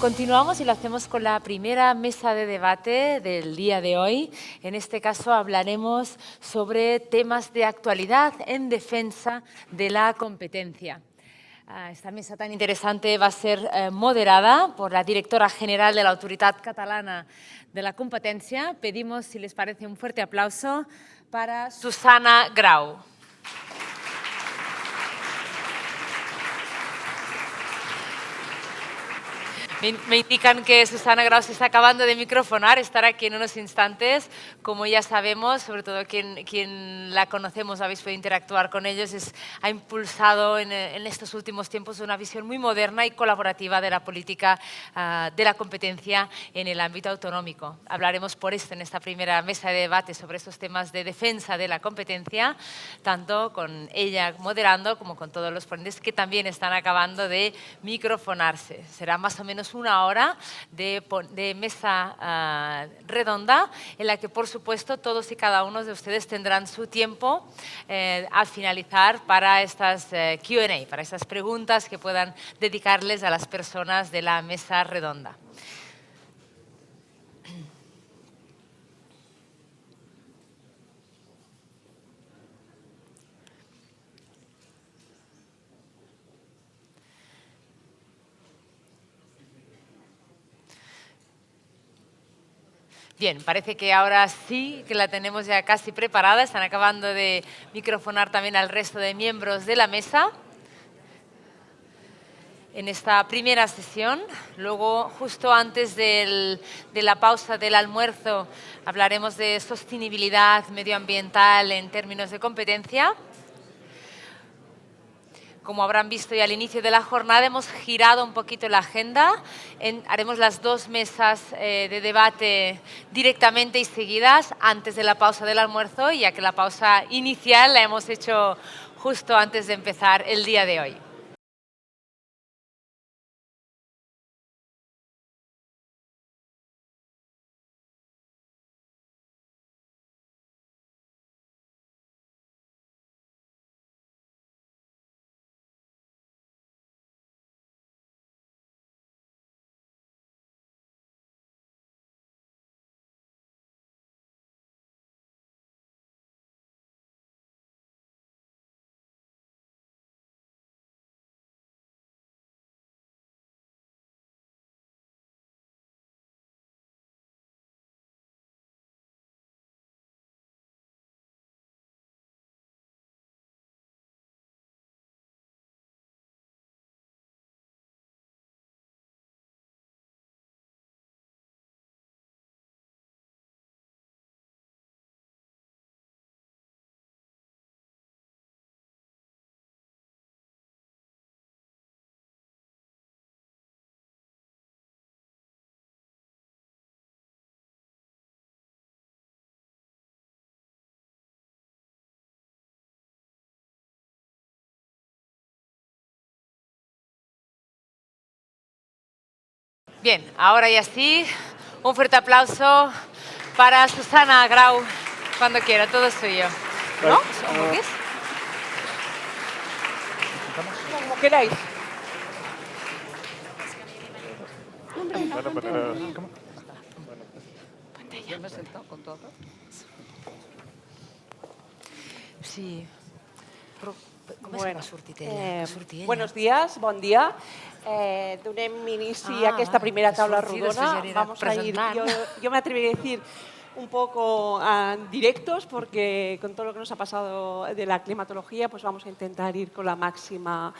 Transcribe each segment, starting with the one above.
Continuamos y lo hacemos con la primera mesa de debate del día de hoy. En este caso hablaremos sobre temas de actualidad en defensa de la competencia. Esta mesa tan interesante va a ser moderada por la directora general de la Autoridad Catalana de la Competencia. Pedimos, si les parece, un fuerte aplauso para Susana Grau. Me indican que Susana Grau se está acabando de microfonar, estará aquí en unos instantes. Como ya sabemos, sobre todo quien la conocemos, habéis podido interactuar con ellos, ha impulsado en estos últimos tiempos una visión muy moderna y colaborativa de la política de la competencia en el ámbito autonómico. Hablaremos por esto en esta primera mesa de debate sobre estos temas de defensa de la competencia, tanto con ella moderando como con todos los ponentes que también están acabando de microfonarse. Será más o menos una hora de mesa redonda en la que, por supuesto, todos y cada uno de ustedes tendrán su tiempo al finalizar para estas Q&A, para estas preguntas que puedan dedicarles a las personas de la mesa redonda. Bien, parece que ahora sí que la tenemos ya casi preparada. Están acabando de microfonar también al resto de miembros de la mesa en esta primera sesión. Luego, justo antes de la pausa del almuerzo, hablaremos de sostenibilidad medioambiental en términos de competencia. Como habrán visto ya al inicio de la jornada, hemos girado un poquito la agenda. Haremos las dos mesas de debate directamente y seguidas antes de la pausa del almuerzo, ya que la pausa inicial la hemos hecho justo antes de empezar el día de hoy. Bien, ahora ya sí, un fuerte aplauso para Susana Grau, cuando quiera, todo es suyo. ¿No? ¿O qué es? Como queráis. Yo me he sentado con todo. Sí. Bueno, buenos días, bon dia. Donem inici a aquesta primera taula rodona. Vamos a ir, yo me atrevería a decir, un poco directos, porque con todo lo que nos ha pasado de la climatología, pues vamos a intentar ir con la máxima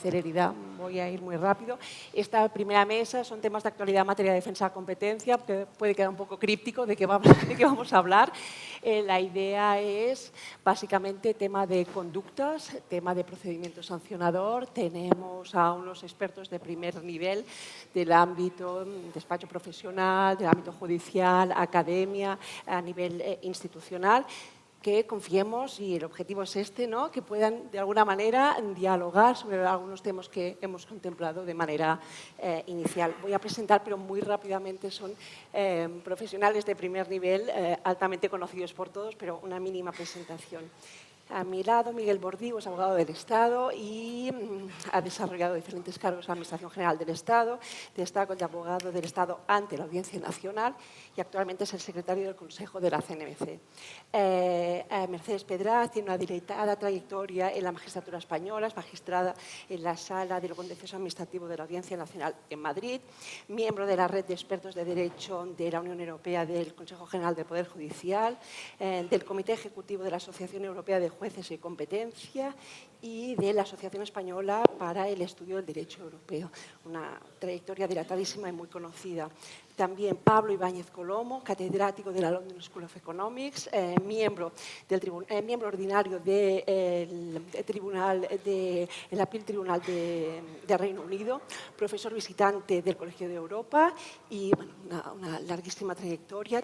celeridad. Voy a ir muy rápido. Esta primera mesa son temas de actualidad en materia de defensa de la competencia, que puede quedar un poco críptico de qué vamos a hablar. La idea es básicamente tema de conductas, tema de procedimiento sancionador. Tenemos a unos expertos de primer nivel del ámbito despacho profesional, del ámbito judicial, academia, a nivel institucional, que confiemos, y el objetivo es este, ¿no?, que puedan de alguna manera dialogar sobre algunos temas que hemos contemplado de manera inicial. Voy a presentar, pero muy rápidamente, son profesionales de primer nivel, altamente conocidos por todos, pero una mínima presentación. A mi lado, Miguel Bordigo es abogado del Estado y ha desarrollado diferentes cargos en la Administración General del Estado. Destaca de abogado del Estado ante la Audiencia Nacional y actualmente es el secretario del Consejo de la CNMC. Mercedes Pedraz tiene una dilatada trayectoria en la magistratura española, es magistrada en la Sala de lo Contencioso Administrativo de la Audiencia Nacional en Madrid, miembro de la Red de Expertos de Derecho de la Unión Europea del Consejo General del Poder Judicial, del Comité Ejecutivo de la Asociación Europea de Jueces y Competencia y de la Asociación Española para el Estudio del Derecho Europeo. Una trayectoria dilatadísima y muy conocida. También Pablo Ibáñez Colomo, catedrático de la London School of Economics, miembro ordinario del Tribunal el Appeal Tribunal de Reino Unido, profesor visitante del Colegio de Europa y bueno, una larguísima trayectoria,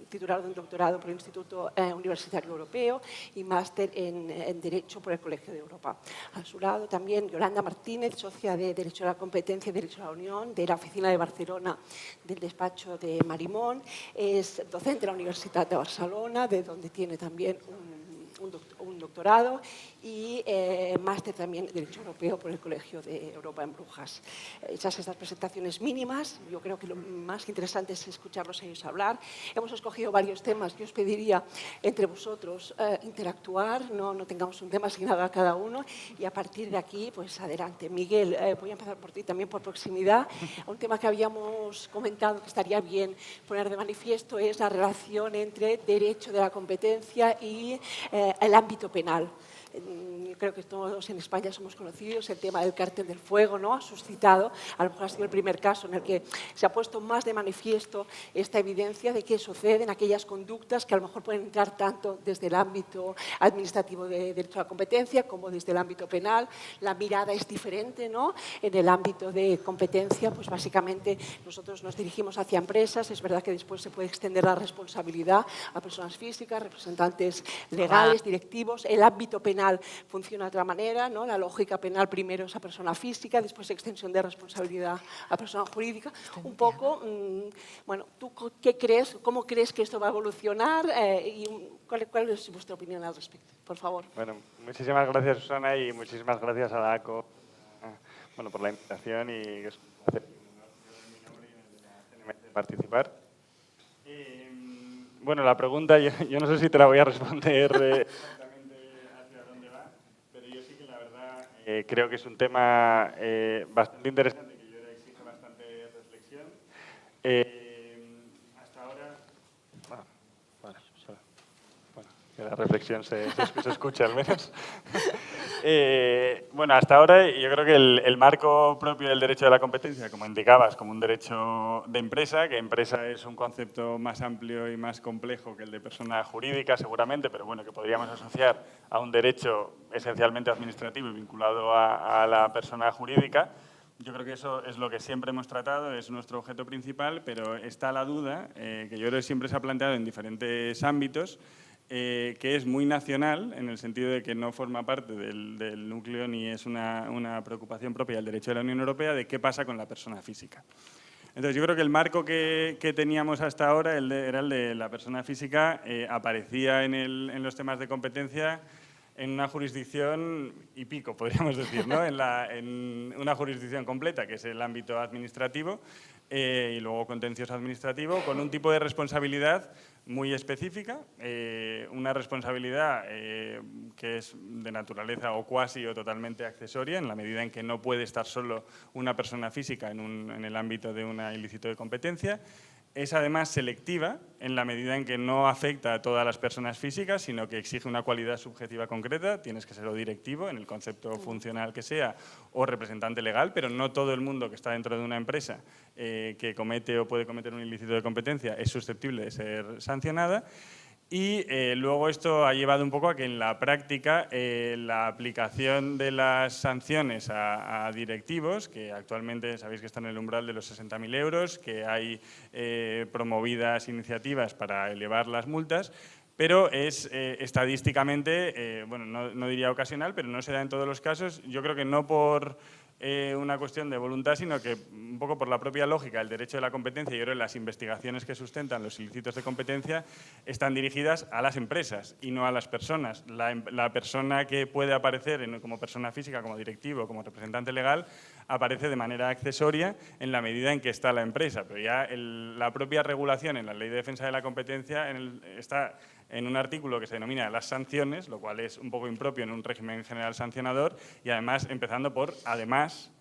titulado de un doctorado por el Instituto Universitario Europeo y máster en Derecho por el Colegio de Europa. A su lado también Yolanda Martínez, socia de Derecho a la Competencia y Derecho a la Unión de la Oficina de Barcelona del despacho de Marimón, es docente de la Universidad de Barcelona, de donde tiene también un doctorado y máster también en Derecho Europeo por el Colegio de Europa en Brujas. Hechas estas presentaciones mínimas, yo creo que lo más interesante es escucharlos a ellos hablar. Hemos escogido varios temas. Yo os pediría entre vosotros interactuar, no tengamos un tema asignado a cada uno y a partir de aquí, pues adelante. Miguel, voy a empezar por ti también por proximidad. Un tema que habíamos comentado que estaría bien poner de manifiesto es la relación entre derecho de la competencia y el ámbito penal. Yo creo que todos en España somos conocidos, el tema del cártel del fuego, ¿no? Ha suscitado, a lo mejor ha sido el primer caso en el que se ha puesto más de manifiesto esta evidencia de que suceden aquellas conductas que a lo mejor pueden entrar tanto desde el ámbito administrativo de derecho a la competencia como desde el ámbito penal. La mirada es diferente, ¿no? En el ámbito de competencia, pues básicamente nosotros nos dirigimos hacia empresas, es verdad que después se puede extender la responsabilidad a personas físicas, representantes legales, directivos. El ámbito penal funciona de otra manera, ¿no? La lógica penal primero es a persona física, después extensión de responsabilidad a persona jurídica. Un poco, bueno, ¿tú qué crees? ¿Cómo crees que esto va a evolucionar? ¿Y cuál es vuestra opinión al respecto? Por favor. Bueno, muchísimas gracias, Susana, y muchísimas gracias a la ACO por la invitación y es un placer participar. Bueno, la pregunta, yo no sé si te la voy a responder creo que es un tema bastante interesante que yo creo que exige bastante reflexión. Hasta ahora... Bueno, que la reflexión se escucha al menos. Bueno, hasta ahora yo creo que el marco propio del derecho de la competencia, como indicabas, como un derecho de empresa, que empresa es un concepto más amplio y más complejo que el de persona jurídica, seguramente, pero bueno, que podríamos asociar a un derecho esencialmente administrativo y vinculado a la persona jurídica. Yo creo que eso es lo que siempre hemos tratado, es nuestro objeto principal, pero está la duda, que yo creo que siempre se ha planteado en diferentes ámbitos, que es muy nacional, en el sentido de que no forma parte del núcleo ni es una preocupación propia del derecho de la Unión Europea, de qué pasa con la persona física. Entonces, yo creo que el marco que teníamos hasta ahora era el de la persona física, aparecía en los temas de competencia en una jurisdicción y pico, podríamos decir, ¿no? En una jurisdicción completa, que es el ámbito administrativo, y luego contencioso administrativo, con un tipo de responsabilidad muy específica, una responsabilidad que es de naturaleza o cuasi o totalmente accesoria, en la medida en que no puede estar solo una persona física en el ámbito de un ilícito de competencia. Es además selectiva en la medida en que no afecta a todas las personas físicas, sino que exige una cualidad subjetiva concreta. Tienes que ser o directivo, en el concepto funcional que sea, o representante legal, pero no todo el mundo que está dentro de una empresa que comete o puede cometer un ilícito de competencia es susceptible de ser sancionada. Y luego esto ha llevado un poco a que en la práctica la aplicación de las sanciones a directivos, que actualmente sabéis que están en el umbral de los 60.000 euros, que hay promovidas iniciativas para elevar las multas, pero es estadísticamente, bueno, no diría ocasional, pero no se da en todos los casos. Yo creo que no por una cuestión de voluntad, sino que un poco por la propia lógica, el derecho de la competencia y ahora las investigaciones que sustentan los ilícitos de competencia están dirigidas a las empresas y no a las personas. La persona que puede aparecer como persona física, como directivo, como representante legal, aparece de manera accesoria en la medida en que está la empresa, pero ya la propia regulación en la Ley de Defensa de la Competencia está en un artículo que se denomina las sanciones, lo cual es un poco impropio en un régimen general sancionador y además empezando por, además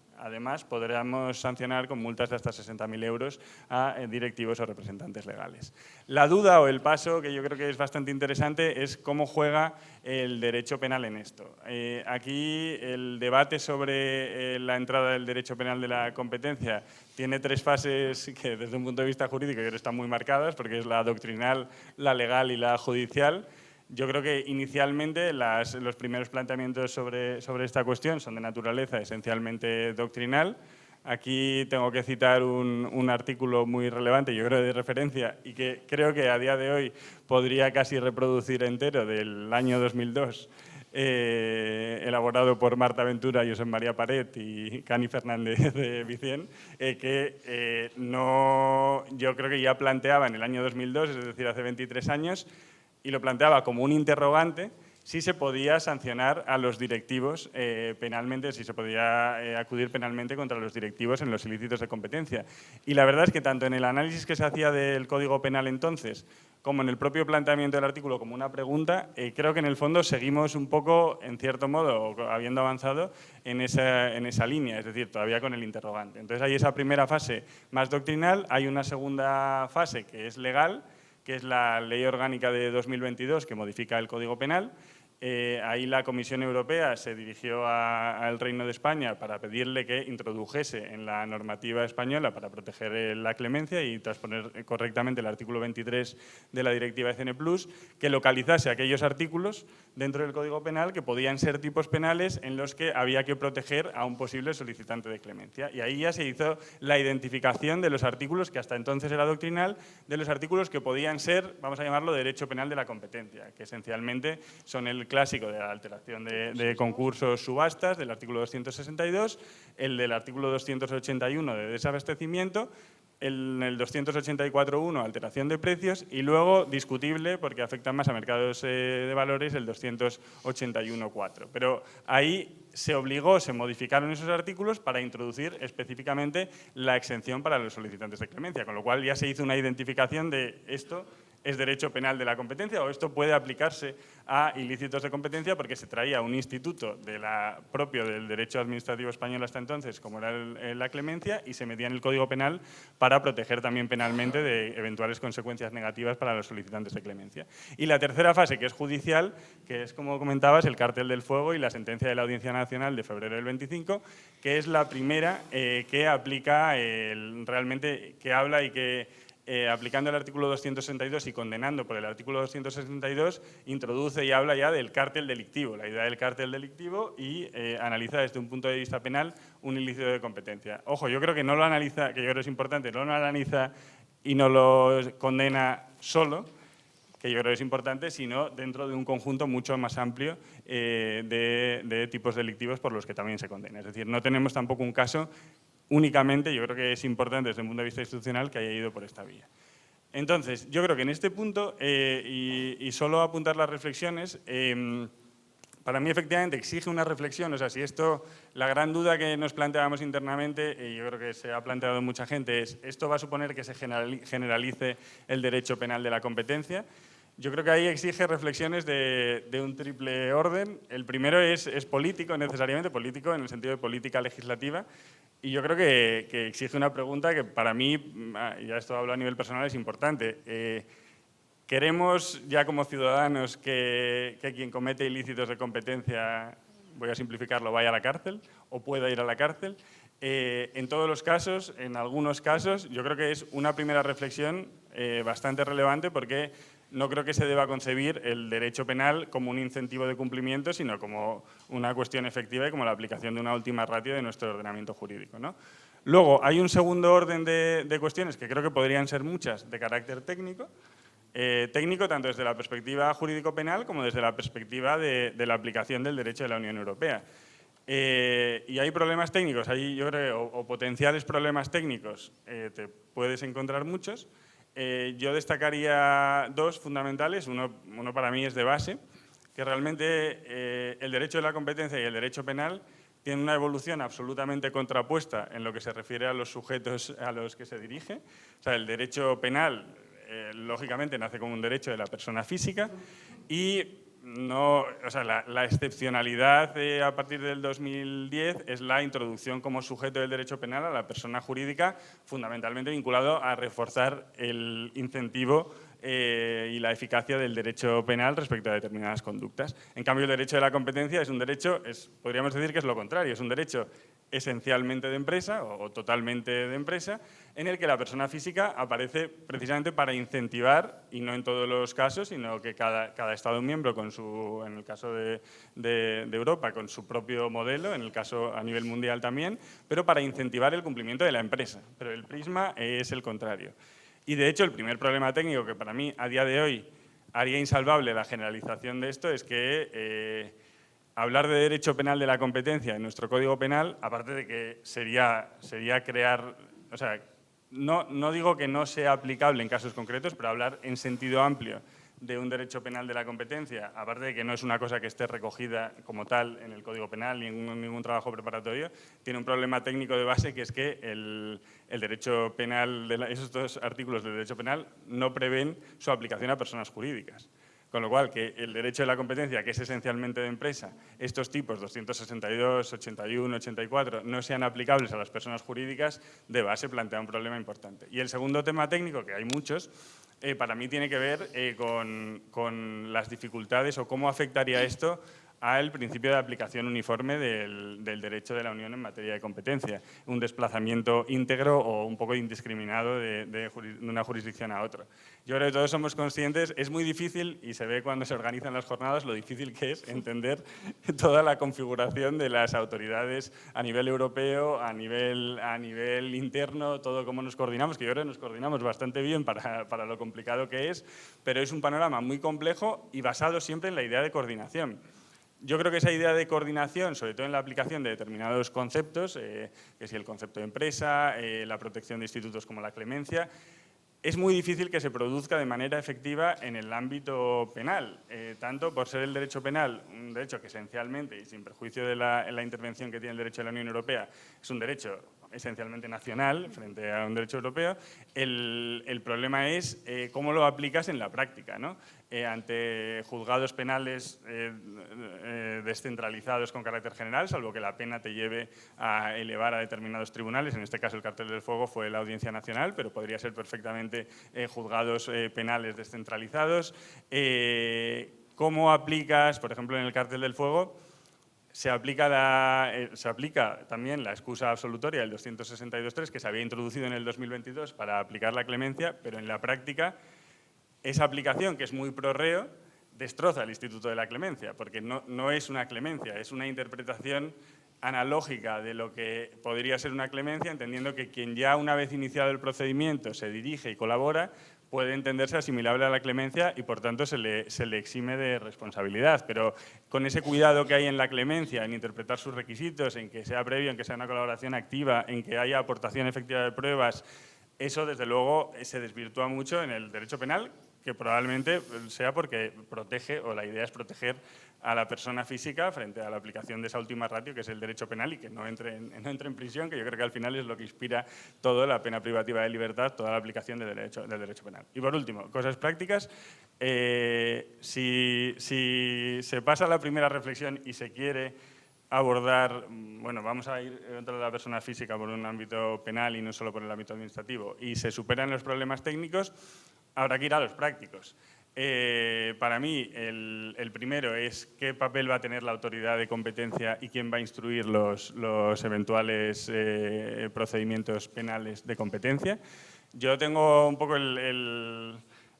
podríamos sancionar con multas de hasta 60.000 euros a directivos o representantes legales. La duda o el paso que yo creo que es bastante interesante es cómo juega el derecho penal en esto. Aquí el debate sobre la entrada del derecho penal de la competencia tiene tres fases que desde un punto de vista jurídico están muy marcadas porque es la doctrinal, la legal y la judicial. Yo creo que inicialmente los primeros planteamientos sobre esta cuestión son de naturaleza esencialmente doctrinal. Aquí tengo que citar un artículo muy relevante, yo creo de referencia, y que creo que a día de hoy podría casi reproducir entero, del año 2002, elaborado por Marta Ventura, Josep María Paret y Cani Fernández de Vicien, yo creo que ya planteaba en el año 2002, es decir, hace 23 años, y lo planteaba como un interrogante si se podía sancionar a los directivos penalmente, si se podía acudir penalmente contra los directivos en los ilícitos de competencia. Y la verdad es que tanto en el análisis que se hacía del Código Penal entonces, como en el propio planteamiento del artículo como una pregunta, creo que en el fondo seguimos un poco, en cierto modo, habiendo avanzado en esa línea, es decir, todavía con el interrogante. Entonces hay esa primera fase más doctrinal, hay una segunda fase que es legal, que es la Ley Orgánica de 2022 que modifica el Código Penal. Ahí la Comisión Europea se dirigió al Reino de España para pedirle que introdujese en la normativa española para proteger la clemencia y transponer correctamente el artículo 23 de la Directiva ECN+, que localizase aquellos artículos dentro del Código Penal que podían ser tipos penales en los que había que proteger a un posible solicitante de clemencia. Y ahí ya se hizo la identificación de los artículos, que hasta entonces era doctrinal, de los artículos que podían ser, vamos a llamarlo, derecho penal de la competencia, que esencialmente son el clásico de la alteración de concursos, subastas, del artículo 262, el del artículo 281 de desabastecimiento, el 284.1, alteración de precios, y luego, discutible, porque afecta más a mercados de valores, el 281.4. Pero ahí se modificaron esos artículos para introducir específicamente la exención para los solicitantes de clemencia, con lo cual ya se hizo una identificación de esto es derecho penal de la competencia o esto puede aplicarse a ilícitos de competencia porque se traía un instituto propio del derecho administrativo español hasta entonces, como era la clemencia, y se metía en el Código Penal para proteger también penalmente de eventuales consecuencias negativas para los solicitantes de clemencia. Y la tercera fase, que es judicial, que es, como comentabas, el cártel del fuego y la sentencia de la Audiencia Nacional de febrero del 25, que es la primera que aplica realmente, que habla y que aplicando el artículo 262 y condenando por el artículo 262, introduce y habla ya del cártel delictivo, la idea del cártel delictivo y analiza desde un punto de vista penal un ilícito de competencia. Ojo, yo creo que no lo analiza, que yo creo que es importante, no lo analiza y no lo condena solo, que yo creo que es importante, sino dentro de un conjunto mucho más amplio de tipos delictivos por los que también se condena. Es decir, no tenemos tampoco un caso únicamente, yo creo que es importante desde el punto de vista institucional que haya ido por esta vía. Entonces, yo creo que en este punto, y solo apuntar las reflexiones, para mí efectivamente exige una reflexión, o sea, si esto, la gran duda que nos planteábamos internamente, y yo creo que se ha planteado mucha gente, es ¿esto va a suponer que se generalice el derecho penal de la competencia? Yo creo que ahí exige reflexiones de un triple orden. El primero es político, necesariamente político, en el sentido de política legislativa. Y yo creo que exige una pregunta que para mí, ya esto hablo a nivel personal, es importante. ¿Queremos ya como ciudadanos que quien comete ilícitos de competencia, voy a simplificarlo, vaya a la cárcel o pueda ir a la cárcel? En todos los casos, en algunos casos, yo creo que es una primera reflexión bastante relevante porque no creo que se deba concebir el derecho penal como un incentivo de cumplimiento, sino como una cuestión efectiva y como la aplicación de una última ratio de nuestro ordenamiento jurídico, ¿no? Luego, hay un segundo orden de cuestiones que creo que podrían ser muchas de carácter técnico, tanto desde la perspectiva jurídico-penal como desde la perspectiva de la aplicación del derecho de la Unión Europea. Y hay problemas técnicos, hay, yo creo, o potenciales problemas técnicos, te puedes encontrar muchos. Yo destacaría dos fundamentales, uno para mí es de base, que realmente el derecho de la competencia y el derecho penal tienen una evolución absolutamente contrapuesta en lo que se refiere a los sujetos a los que se dirige. O sea, el derecho penal, lógicamente, nace como un derecho de la persona física y no, o sea, la excepcionalidad a partir del 2010 es la introducción como sujeto del derecho penal a la persona jurídica, fundamentalmente vinculado a reforzar el incentivo y la eficacia del derecho penal respecto a determinadas conductas. En cambio, el derecho de la competencia es un derecho, podríamos decir que es lo contrario, es un derecho esencialmente de empresa o totalmente de empresa, en el que la persona física aparece precisamente para incentivar, y no en todos los casos, sino que cada Estado miembro, en el caso de Europa, con su propio modelo, en el caso a nivel mundial también, pero para incentivar el cumplimiento de la empresa. Pero el prisma es el contrario. Y de hecho, el primer problema técnico que para mí a día de hoy haría insalvable la generalización de esto es que hablar de derecho penal de la competencia en nuestro Código Penal, aparte de que sería crear, o sea, no digo que no sea aplicable en casos concretos, pero hablar en sentido amplio de un derecho penal de la competencia, aparte de que no es una cosa que esté recogida como tal en el Código Penal ni en ningún trabajo preparatorio, tiene un problema técnico de base, que es que el derecho penal, esos dos artículos del derecho penal no prevén su aplicación a personas jurídicas. Con lo cual, que el derecho de la competencia, que es esencialmente de empresa, estos tipos 262, 81, 84, no sean aplicables a las personas jurídicas, de base plantea un problema importante. Y el segundo tema técnico, que hay muchos, para mí tiene que ver con las dificultades o cómo afectaría esto al principio de aplicación uniforme del derecho de la Unión en materia de competencia, un desplazamiento íntegro o un poco indiscriminado de una jurisdicción a otra. Yo creo que todos somos conscientes, es muy difícil, y se ve cuando se organizan las jornadas, lo difícil que es entender toda la configuración de las autoridades a nivel europeo, a nivel interno, todo cómo nos coordinamos, que yo creo que nos coordinamos bastante bien para lo complicado que es, pero es un panorama muy complejo y basado siempre en la idea de coordinación. Yo creo que esa idea de coordinación, sobre todo en la aplicación de determinados conceptos, que si el concepto de empresa, la protección de institutos como la clemencia, es muy difícil que se produzca de manera efectiva en el ámbito penal, tanto por ser el derecho penal un derecho que esencialmente, y sin perjuicio de la intervención que tiene el derecho de la Unión Europea, es un derecho esencialmente nacional frente a un derecho europeo. El problema es cómo lo aplicas en la práctica, ¿no? Ante juzgados penales descentralizados con carácter general, salvo que la pena te lleve a elevar a determinados tribunales. En este caso, el Cártel del Fuego fue la Audiencia Nacional, pero podría ser perfectamente juzgados penales descentralizados. ¿Cómo aplicas, por ejemplo, en el Cártel del Fuego? Se aplica también la excusa absolutoria del 262.3, que se había introducido en el 2022 para aplicar la clemencia, pero en la práctica esa aplicación, que es muy pro reo, destroza el instituto de la clemencia, porque no es una clemencia, es una interpretación analógica de lo que podría ser una clemencia, entendiendo que quien ya una vez iniciado el procedimiento se dirige y colabora, puede entenderse asimilable a la clemencia y, por tanto, se le exime de responsabilidad. Pero con ese cuidado que hay en la clemencia, en interpretar sus requisitos, en que sea previo, en que sea una colaboración activa, en que haya aportación efectiva de pruebas, eso, desde luego, se desvirtúa mucho en el derecho penal, que probablemente sea porque protege, o la idea es proteger a la persona física frente a la aplicación de esa última ratio, que es el derecho penal, y que no entre en prisión, que yo creo que al final es lo que inspira toda la pena privativa de libertad, toda la aplicación del derecho penal. Y por último, cosas prácticas. Si se pasa la primera reflexión y se quiere abordar, bueno, vamos a ir dentro de la persona física por un ámbito penal y no solo por el ámbito administrativo, y se superan los problemas técnicos, habrá que ir a los prácticos. Para mí, el primero es qué papel va a tener la autoridad de competencia y quién va a instruir los eventuales procedimientos penales de competencia. Yo tengo un poco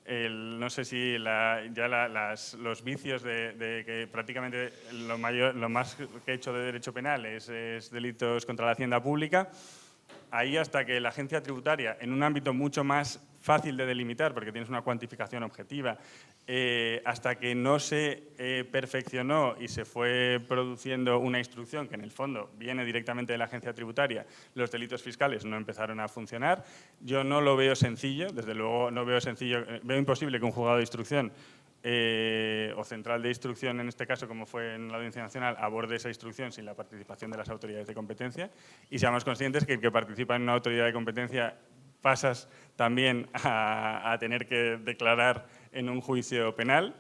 no sé si los vicios de que prácticamente lo más que he hecho de derecho penal es delitos contra la hacienda pública. Ahí, hasta que la agencia tributaria, en un ámbito mucho más fácil de delimitar, porque tienes una cuantificación objetiva, hasta que no se perfeccionó y se fue produciendo una instrucción que en el fondo viene directamente de la agencia tributaria, los delitos fiscales no empezaron a funcionar. Yo no lo veo sencillo, desde luego no veo sencillo, veo imposible que un juzgado de instrucción o central de instrucción, en este caso, como fue en la Audiencia Nacional, aborde esa instrucción sin la participación de las autoridades de competencia, y seamos conscientes que el que participa en una autoridad de competencia pasas también a tener que declarar en un juicio penal.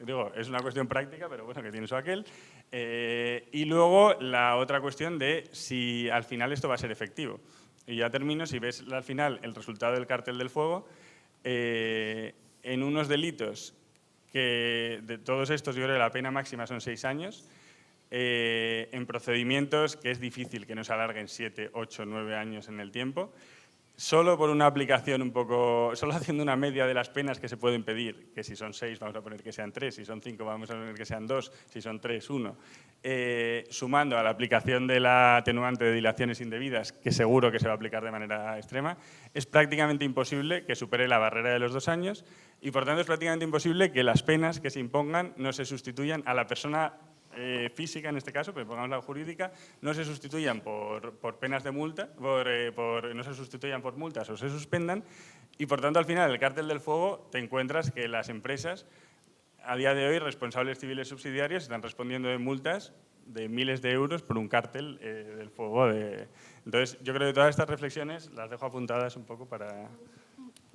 Digo, es una cuestión práctica, pero bueno, que tiene su aquel. Y luego la otra cuestión de si al final esto va a ser efectivo. Y ya termino, si ves al final el resultado del cártel del fuego, en unos delitos que de todos estos yo creo que la pena máxima son 6 años, en procedimientos que es difícil que no se alarguen 7, 8, 9 años en el tiempo, solo por una aplicación un poco, solo haciendo una media de las penas que se pueden pedir, que si son 6 vamos a poner que sean 3, si son 5 vamos a poner que sean 2, si son 3, 1, sumando a la aplicación de la atenuante de dilaciones indebidas, que seguro que se va a aplicar de manera extrema, es prácticamente imposible que supere la barrera de los 2 años y por tanto es prácticamente imposible que las penas que se impongan no se sustituyan a la persona física, en este caso, pero pongamos la jurídica, no se sustituyan por penas de multa, no se sustituyan por multas o se suspendan y, por tanto, al final, en el cártel del fuego te encuentras que las empresas, a día de hoy, responsables civiles subsidiarios, están respondiendo de multas de miles de euros por un cártel del fuego. Entonces, yo creo que todas estas reflexiones las dejo apuntadas un poco para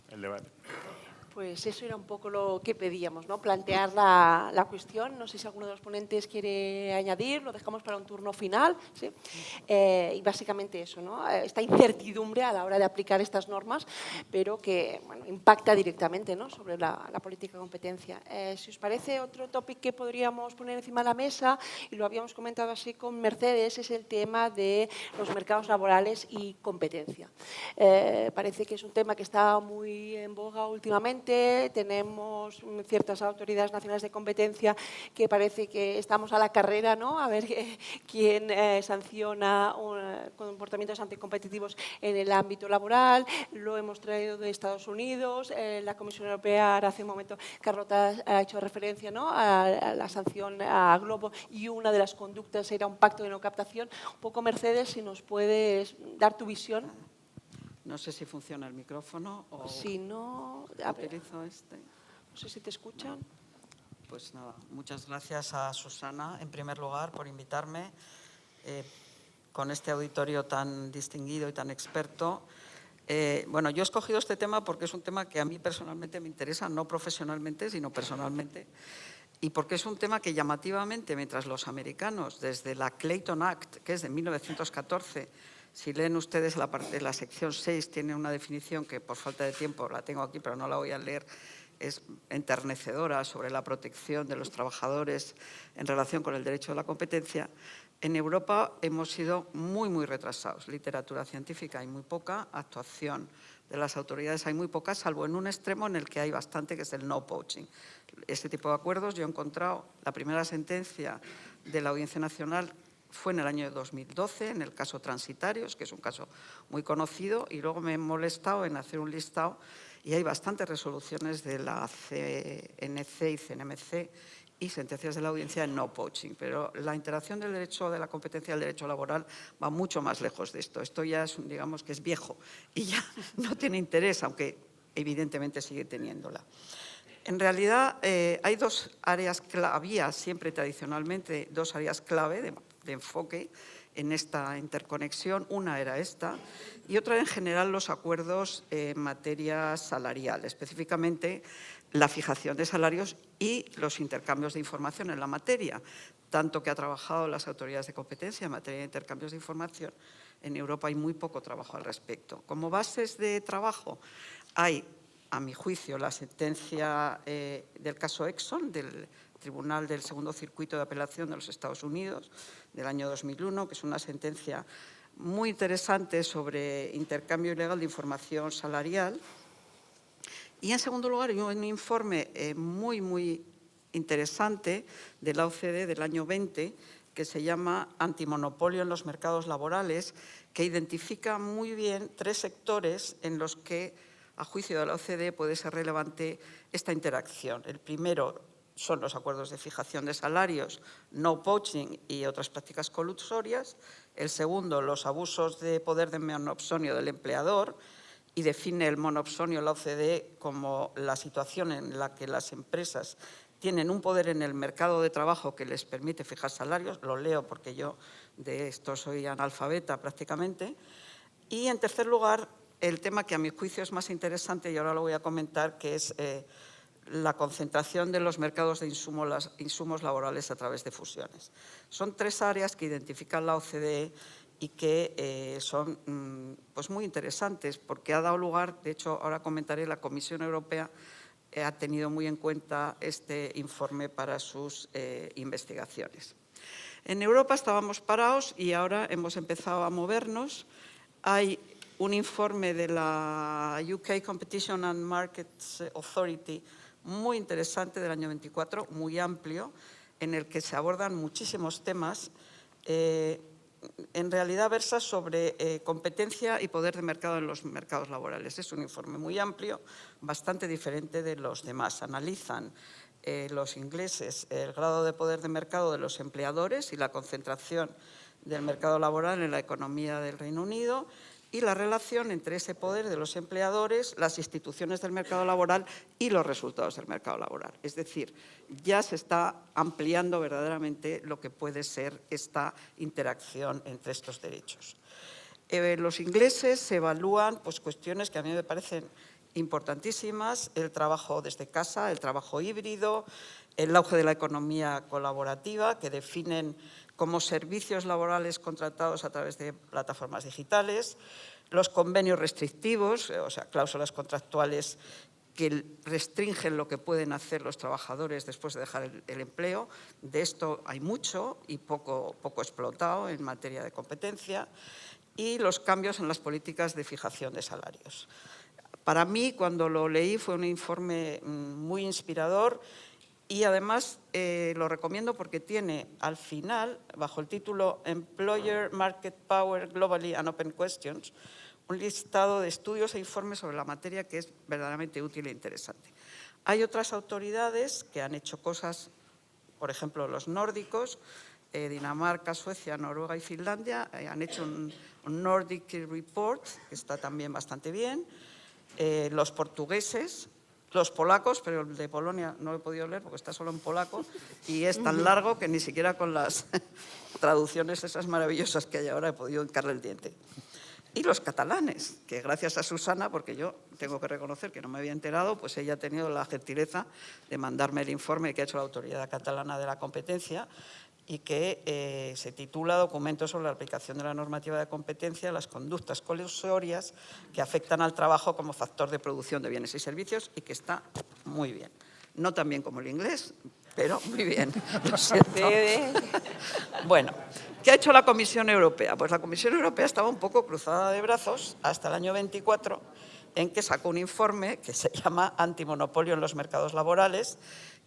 el debate. Pues eso era un poco lo que pedíamos, ¿no? Plantear la cuestión. No sé si alguno de los ponentes quiere añadir, lo dejamos para un turno final, ¿sí? Y básicamente eso, ¿no? Esta incertidumbre a la hora de aplicar estas normas, pero que bueno, impacta directamente, ¿no? Sobre la política de competencia. Si os parece, otro tópico que podríamos poner encima de la mesa, y lo habíamos comentado así con Mercedes, es el tema de los mercados laborales y competencia. Parece que es un tema que está muy en boga últimamente. Tenemos ciertas autoridades nacionales de competencia que parece que estamos a la carrera, ¿no? A ver quién sanciona comportamientos anticompetitivos en el ámbito laboral. Lo hemos traído de Estados Unidos. La Comisión Europea, ahora hace un momento, Carlota ha hecho referencia, ¿no? a la sanción a Globo y una de las conductas era un pacto de no captación. Un poco, Mercedes, si nos puedes dar tu visión. No sé si funciona el micrófono o si no, utilizo este. No sé si te escuchan. Pues nada, muchas gracias a Susana, en primer lugar, por invitarme con este auditorio tan distinguido y tan experto. Bueno, yo he escogido este tema porque es un tema que a mí personalmente me interesa, no profesionalmente, sino personalmente, y porque es un tema que llamativamente, mientras los americanos, desde la Clayton Act, que es de 1914, si leen ustedes la parte de la sección 6, tiene una definición que por falta de tiempo la tengo aquí, pero no la voy a leer, es enternecedora sobre la protección de los trabajadores en relación con el derecho de la competencia. En Europa hemos sido muy retrasados. Literatura científica hay muy poca, actuación de las autoridades hay muy poca, salvo en un extremo en el que hay bastante, que es el no poaching. Este tipo de acuerdos, yo he encontrado la primera sentencia de la Audiencia Nacional fue en el año 2012, en el caso Transitarios, que es un caso muy conocido, y luego me he molestado en hacer un listado y hay bastantes resoluciones de la CNC y CNMC y sentencias de la audiencia en no poaching, pero la interacción del derecho de la competencia y el derecho laboral va mucho más lejos de esto. Esto ya es, digamos, que es viejo y ya no tiene interés, aunque evidentemente sigue teniéndola. En realidad hay dos áreas clave, había siempre tradicionalmente dos áreas clave de enfoque en esta interconexión. Una era esta y otra en general los acuerdos en materia salarial, específicamente la fijación de salarios y los intercambios de información en la materia, tanto que ha trabajado las autoridades de competencia en materia de intercambios de información. En Europa hay muy poco trabajo al respecto. Como bases de trabajo hay, a mi juicio, la sentencia del caso Exxon, del Tribunal del Segundo Circuito de Apelación de los Estados Unidos, del año 2001, que es una sentencia muy interesante sobre intercambio ilegal de información salarial. Y, en segundo lugar, hay un informe muy interesante de la OCDE del año 20, que se llama Antimonopolio en los mercados laborales, que identifica muy bien 3 sectores en los que a juicio de la OCDE, puede ser relevante esta interacción. El primero son los acuerdos de fijación de salarios, no poaching y otras prácticas colusorias. El segundo, los abusos de poder de monopsonio del empleador, y define el monopsonio la OCDE como la situación en la que las empresas tienen un poder en el mercado de trabajo que les permite fijar salarios. Lo leo porque yo de esto soy analfabeta prácticamente. Y, en tercer lugar, el tema que a mi juicio es más interesante, y ahora lo voy a comentar, que es la concentración de los mercados de insumos laborales a través de fusiones. Son tres áreas que identifica la OCDE y que son pues muy interesantes, porque ha dado lugar, de hecho, ahora comentaré, la Comisión Europea ha tenido muy en cuenta este informe para sus investigaciones. En Europa estábamos parados y ahora hemos empezado a movernos. Hay un informe de la UK Competition and Markets Authority muy interesante del año 24, muy amplio, en el que se abordan muchísimos temas. En realidad versa sobre competencia y poder de mercado en los mercados laborales. Es un informe muy amplio, bastante diferente de los demás. Analizan los ingleses el grado de poder de mercado de los empleadores y la concentración del mercado laboral en la economía del Reino Unido, y la relación entre ese poder de los empleadores, las instituciones del mercado laboral y los resultados del mercado laboral. Es decir, ya se está ampliando verdaderamente lo que puede ser esta interacción entre estos derechos. Los ingleses evalúan pues, cuestiones que a mí me parecen importantísimas: el trabajo desde casa, el trabajo híbrido, el auge de la economía colaborativa, que definen como servicios laborales contratados a través de plataformas digitales, los convenios restrictivos, o sea, cláusulas contractuales que restringen lo que pueden hacer los trabajadores después de dejar el empleo. De esto hay mucho y poco explotado en materia de competencia, y los cambios en las políticas de fijación de salarios. Para mí, cuando lo leí, fue un informe muy inspirador. Y además lo recomiendo porque tiene al final, bajo el título Employer Market Power Globally and Open Questions, un listado de estudios e informes sobre la materia que es verdaderamente útil e interesante. Hay otras autoridades que han hecho cosas, por ejemplo, los nórdicos, Dinamarca, Suecia, Noruega y Finlandia, han hecho un Nordic Report, que está también bastante bien. Los portugueses, los polacos, pero el de Polonia no lo he podido leer porque está solo en polaco y es tan largo que ni siquiera con las traducciones esas maravillosas que hay ahora he podido hincarle el diente. Y los catalanes, que gracias a Susana, porque yo tengo que reconocer que no me había enterado, pues ella ha tenido la gentileza de mandarme el informe que ha hecho la Autoridad Catalana de la Competencia y que se titula Documento sobre la aplicación de la normativa de competencia a las conductas colusorias que afectan al trabajo como factor de producción de bienes y servicios, y que está muy bien. No tan bien como el inglés, pero muy bien. Lo siento. Bueno, ¿qué ha hecho la Comisión Europea? Pues la Comisión Europea estaba un poco cruzada de brazos hasta el año 24, en que sacó un informe que se llama Antimonopolio en los mercados laborales,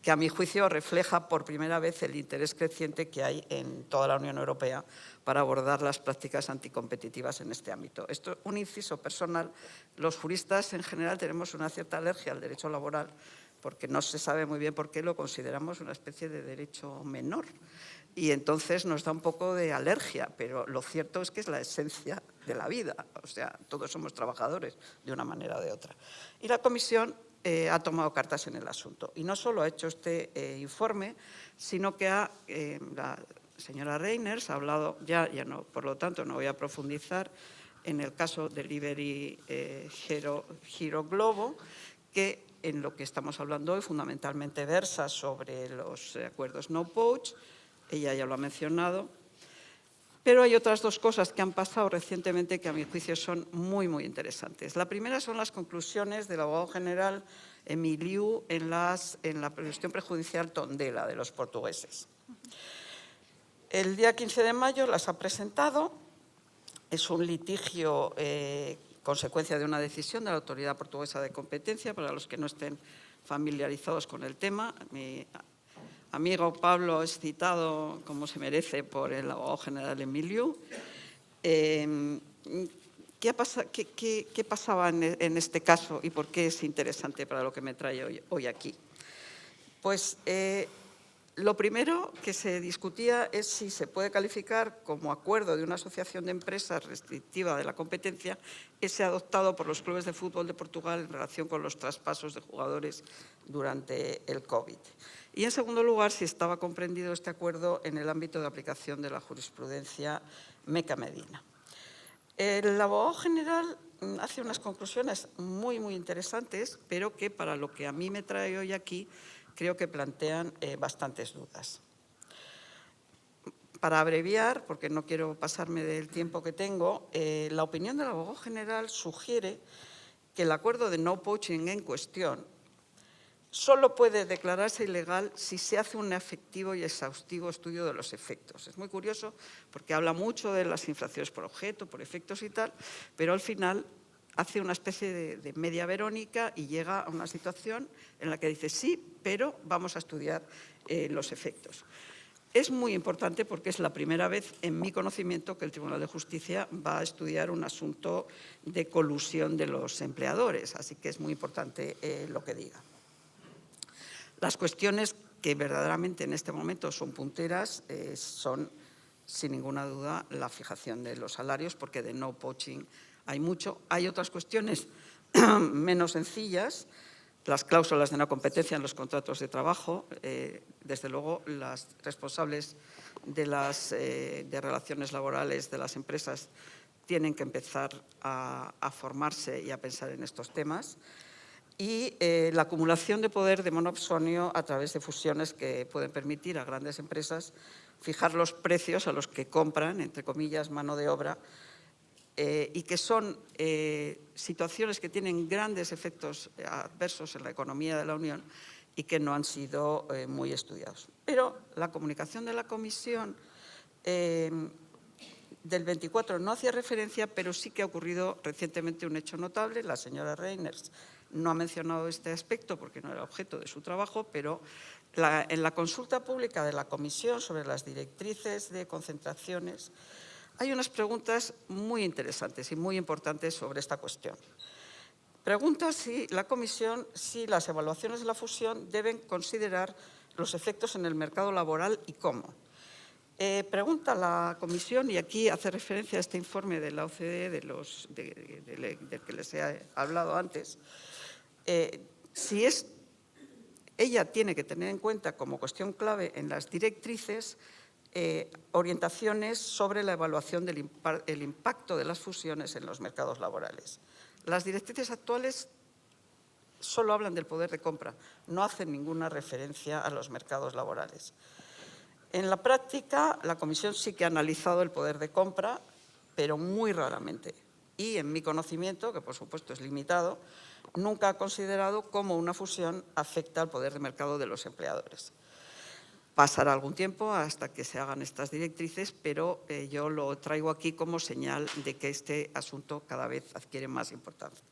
que a mi juicio refleja por primera vez el interés creciente que hay en toda la Unión Europea para abordar las prácticas anticompetitivas en este ámbito. Esto es un inciso personal. Los juristas en general tenemos una cierta alergia al derecho laboral porque no se sabe muy bien por qué lo consideramos una especie de derecho menor. Y entonces nos da un poco de alergia, pero lo cierto es que es la esencia de la vida. O sea, todos somos trabajadores de una manera o de otra. Y la Comisión ha tomado cartas en el asunto. Y no solo ha hecho este informe, sino que la señora Reiners ha hablado, ya no, por lo tanto no voy a profundizar en el caso de Delivery Hero Globo, que en lo que estamos hablando hoy fundamentalmente versa sobre los acuerdos no poach. Ella ya lo ha mencionado. Pero hay otras dos cosas que han pasado recientemente que a mi juicio son muy, muy interesantes. La primera son las conclusiones del abogado general Emiliu en la cuestión prejudicial Tondela de los portugueses. El día 15 de mayo las ha presentado. Es un litigio consecuencia de una decisión de la Autoridad Portuguesa de Competencia. Para los que no estén familiarizados con el tema, mi amigo Pablo es citado como se merece por el abogado general Emiliu. ¿qué pasaba en este caso y por qué es interesante para lo que me trae hoy aquí? Pues lo primero que se discutía es si se puede calificar como acuerdo de una asociación de empresas restrictiva de la competencia ese adoptado por los clubes de fútbol de Portugal en relación con los traspasos de jugadores durante el COVID. Y, en segundo lugar, si estaba comprendido este acuerdo en el ámbito de aplicación de la jurisprudencia Meca Medina. El abogado general hace unas conclusiones muy, muy interesantes, pero que para lo que a mí me trae hoy aquí, creo que plantean bastantes dudas. Para abreviar, porque no quiero pasarme del tiempo que tengo, la opinión del abogado general sugiere que el acuerdo de no poaching en cuestión solo puede declararse ilegal si se hace un efectivo y exhaustivo estudio de los efectos. Es muy curioso porque habla mucho de las infracciones por objeto, por efectos y tal, pero al final hace una especie de media verónica y llega a una situación en la que dice sí, pero vamos a estudiar los efectos. Es muy importante porque es la primera vez en mi conocimiento que el Tribunal de Justicia va a estudiar un asunto de colusión de los empleadores, así que es muy importante lo que diga. Las cuestiones que verdaderamente en este momento son punteras son, sin ninguna duda, la fijación de los salarios, porque de no poaching hay mucho. Hay otras cuestiones menos sencillas, las cláusulas de no competencia en los contratos de trabajo. Desde luego, las responsables de relaciones laborales de las empresas tienen que empezar a formarse y a pensar en estos temas. Y la acumulación de poder de monopsonio a través de fusiones que pueden permitir a grandes empresas fijar los precios a los que compran, entre comillas, mano de obra, y que son situaciones que tienen grandes efectos adversos en la economía de la Unión y que no han sido muy estudiados. Pero la comunicación de la Comisión del 24 no hacía referencia, pero sí que ha ocurrido recientemente un hecho notable. La señora Reiners no ha mencionado este aspecto porque no era objeto de su trabajo, pero en la consulta pública de la Comisión sobre las directrices de concentraciones hay unas preguntas muy interesantes y muy importantes sobre esta cuestión. Pregunta la Comisión si las evaluaciones de la fusión deben considerar los efectos en el mercado laboral y cómo. Pregunta la Comisión, y aquí hace referencia a este informe de la OCDE del que les he hablado antes, si ella tiene que tener en cuenta como cuestión clave en las directrices orientaciones sobre la evaluación del impacto de las fusiones en los mercados laborales. Las directrices actuales solo hablan del poder de compra, no hacen ninguna referencia a los mercados laborales. En la práctica, la Comisión sí que ha analizado el poder de compra, pero muy raramente. Y en mi conocimiento, que por supuesto es limitado, nunca ha considerado cómo una fusión afecta al poder de mercado de los empleadores. Pasará algún tiempo hasta que se hagan estas directrices, pero yo lo traigo aquí como señal de que este asunto cada vez adquiere más importancia.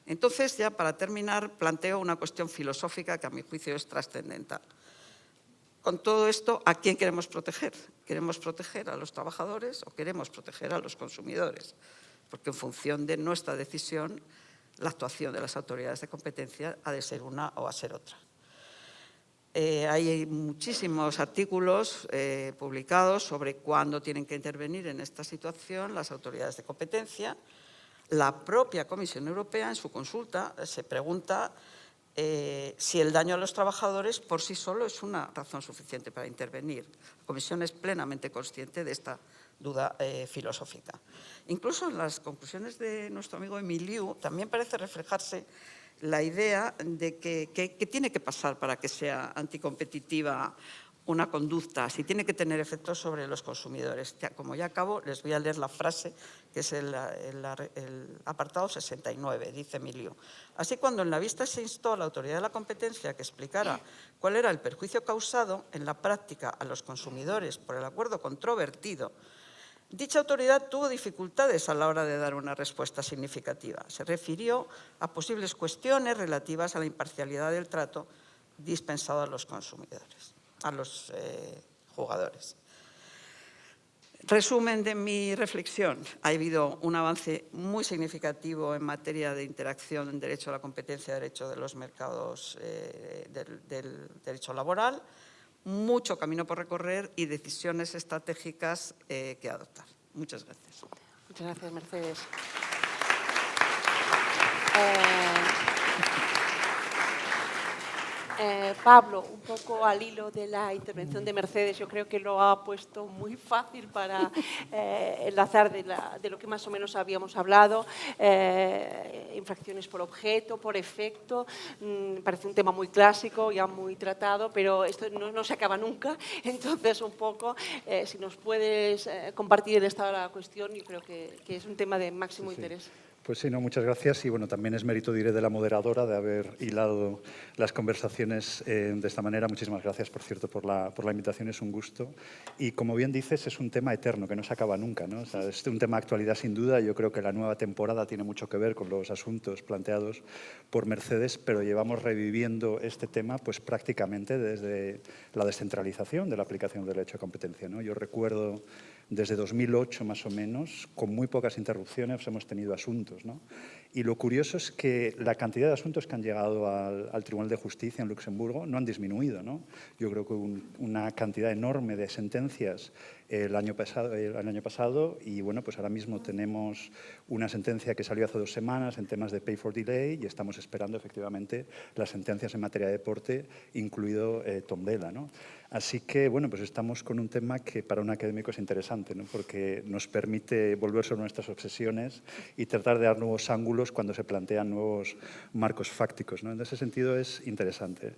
Entonces, ya para terminar, planteo una cuestión filosófica que a mi juicio es trascendental. Con todo esto, ¿a quién queremos proteger? ¿Queremos proteger a los trabajadores o queremos proteger a los consumidores? Porque en función de nuestra decisión, la actuación de las autoridades de competencia ha de ser una o a ser otra. Hay muchísimos artículos publicados sobre cuándo tienen que intervenir en esta situación las autoridades de competencia. La propia Comisión Europea, en su consulta, se pregunta si el daño a los trabajadores por sí solo es una razón suficiente para intervenir. La Comisión es plenamente consciente de esta duda filosófica. Incluso en las conclusiones de nuestro amigo Emiliu también parece reflejarse la idea de que tiene que pasar para que sea anticompetitiva una conducta, si tiene que tener efectos sobre los consumidores. Como ya acabo, les voy a leer la frase, que es el apartado 69, dice Emilio. Así, cuando en la vista se instó a la autoridad de la competencia que explicara cuál era el perjuicio causado en la práctica a los consumidores por el acuerdo controvertido, dicha autoridad tuvo dificultades a la hora de dar una respuesta significativa. Se refirió a posibles cuestiones relativas a la imparcialidad del trato dispensado a los consumidores, a los jugadores. Resumen de mi reflexión. Ha habido un avance muy significativo en materia de interacción en derecho a la competencia, derecho de los mercados, del derecho laboral, mucho camino por recorrer y decisiones estratégicas que adoptar. Muchas gracias. Muchas gracias, Mercedes. Pablo, un poco al hilo de la intervención de Mercedes, yo creo que lo ha puesto muy fácil para enlazar de lo que más o menos habíamos hablado. Infracciones por objeto, por efecto, parece un tema muy clásico, ya muy tratado, pero esto no se acaba nunca. Entonces, un poco, si nos puedes compartir en esta hora la cuestión, yo creo que es un tema de máximo interés. Pues sí, no, muchas gracias y bueno, también es mérito, diré, de la moderadora de haber hilado las conversaciones de esta manera. Muchísimas gracias, por cierto, por la invitación, es un gusto. Y como bien dices, es un tema eterno, que no se acaba nunca, ¿no? O sea, es un tema de actualidad sin duda. Yo creo que la nueva temporada tiene mucho que ver con los asuntos planteados por Mercedes, pero llevamos reviviendo este tema pues prácticamente desde la descentralización de la aplicación del derecho de competencia, ¿no? Yo recuerdo desde 2008 más o menos, con muy pocas interrupciones hemos tenido asuntos, ¿no? Y lo curioso es que la cantidad de asuntos que han llegado al Tribunal de Justicia en Luxemburgo no han disminuido, ¿no? Yo creo que una cantidad enorme de sentencias el año pasado y bueno, pues ahora mismo tenemos una sentencia que salió hace 2 semanas en temas de pay for delay y estamos esperando efectivamente las sentencias en materia de deporte, incluido Tondela, ¿no? Así que, bueno, pues estamos con un tema que para un académico es interesante, ¿no? Porque nos permite volver sobre nuestras obsesiones y tratar de dar nuevos ángulos cuando se plantean nuevos marcos fácticos, ¿no? En ese sentido es interesante.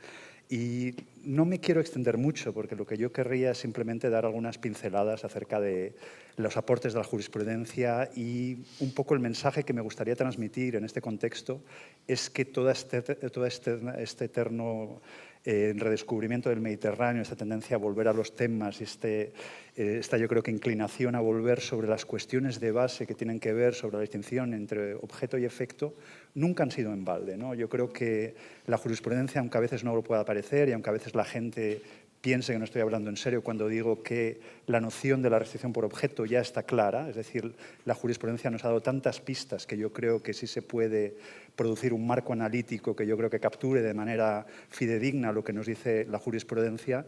Y no me quiero extender mucho, porque lo que yo querría es simplemente dar algunas pinceladas acerca de los aportes de la jurisprudencia y un poco el mensaje que me gustaría transmitir en este contexto es que todo este eterno redescubrimiento del Mediterráneo, esta tendencia a volver a los temas y esta yo creo que inclinación a volver sobre las cuestiones de base que tienen que ver sobre la distinción entre objeto y efecto, nunca han sido en balde, ¿no? Yo creo que la jurisprudencia, aunque a veces no lo pueda parecer y aunque a veces la gente piense que no estoy hablando en serio cuando digo que la noción de la restricción por objeto ya está clara, es decir, la jurisprudencia nos ha dado tantas pistas que yo creo que sí se puede producir un marco analítico que yo creo que capture de manera fidedigna lo que nos dice la jurisprudencia,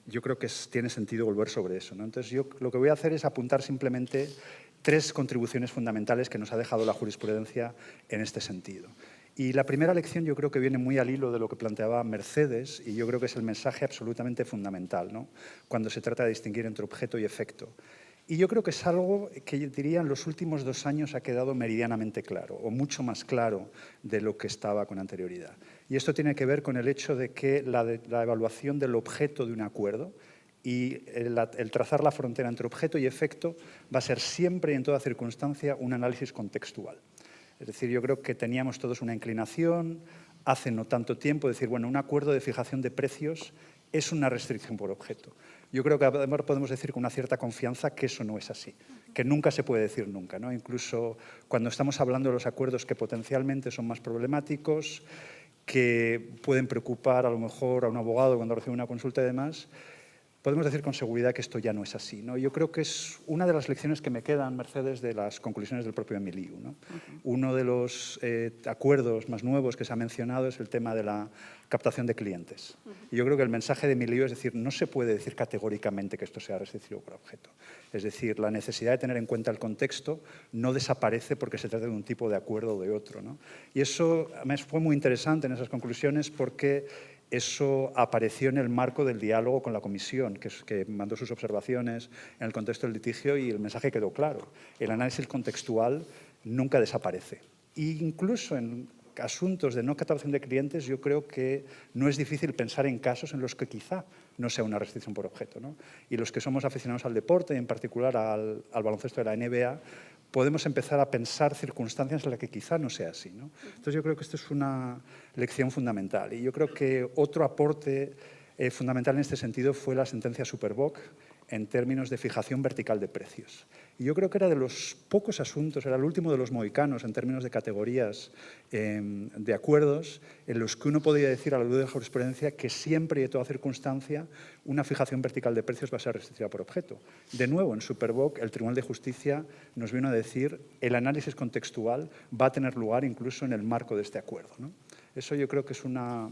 yo creo que tiene sentido volver sobre eso, ¿no? Entonces, yo lo que voy a hacer es apuntar simplemente 3 contribuciones fundamentales que nos ha dejado la jurisprudencia en este sentido. Y la primera lección yo creo que viene muy al hilo de lo que planteaba Mercedes y yo creo que es el mensaje absolutamente fundamental, ¿no? Cuando se trata de distinguir entre objeto y efecto. Y yo creo que es algo que yo diría en los últimos 2 años ha quedado meridianamente claro o mucho más claro de lo que estaba con anterioridad. Y esto tiene que ver con el hecho de que la evaluación del objeto de un acuerdo y el trazar la frontera entre objeto y efecto va a ser siempre y en toda circunstancia un análisis contextual. Es decir, yo creo que teníamos todos una inclinación hace no tanto tiempo de decir, bueno, un acuerdo de fijación de precios es una restricción por objeto. Yo creo que además podemos decir con una cierta confianza que eso no es así, que nunca se puede decir nunca, ¿no? Incluso cuando estamos hablando de los acuerdos que potencialmente son más problemáticos, que pueden preocupar a lo mejor a un abogado cuando recibe una consulta y demás, podemos decir con seguridad que esto ya no es así, ¿no? Yo creo que es una de las lecciones que me quedan, Mercedes, de las conclusiones del propio Emiliu, ¿no? Uno de los acuerdos más nuevos que se ha mencionado es el tema de la captación de clientes. Y yo creo que el mensaje de Emiliu es decir, no se puede decir categóricamente que esto sea restrictivo por objeto. Es decir, la necesidad de tener en cuenta el contexto no desaparece porque se trata de un tipo de acuerdo o de otro, ¿no? Y eso me fue muy interesante en esas conclusiones porque eso apareció en el marco del diálogo con la comisión, que mandó sus observaciones en el contexto del litigio y el mensaje quedó claro. El análisis contextual nunca desaparece. E incluso en asuntos de no captación de clientes, yo creo que no es difícil pensar en casos en los que quizá no sea una restricción por objeto, ¿no? Y los que somos aficionados al deporte, y en particular al baloncesto de la NBA, podemos empezar a pensar circunstancias en las que quizá no sea así, ¿no? Entonces yo creo que esto es una lección fundamental. Y yo creo que otro aporte fundamental en este sentido fue la sentencia Superboc en términos de fijación vertical de precios. Y yo creo que era de los pocos asuntos, era el último de los mohicanos en términos de categorías de acuerdos en los que uno podía decir a la luz de la jurisprudencia que siempre y en toda circunstancia una fijación vertical de precios va a ser restrictiva por objeto. De nuevo, en Superboc, el Tribunal de Justicia nos vino a decir el análisis contextual va a tener lugar incluso en el marco de este acuerdo, ¿no? Eso yo creo que es una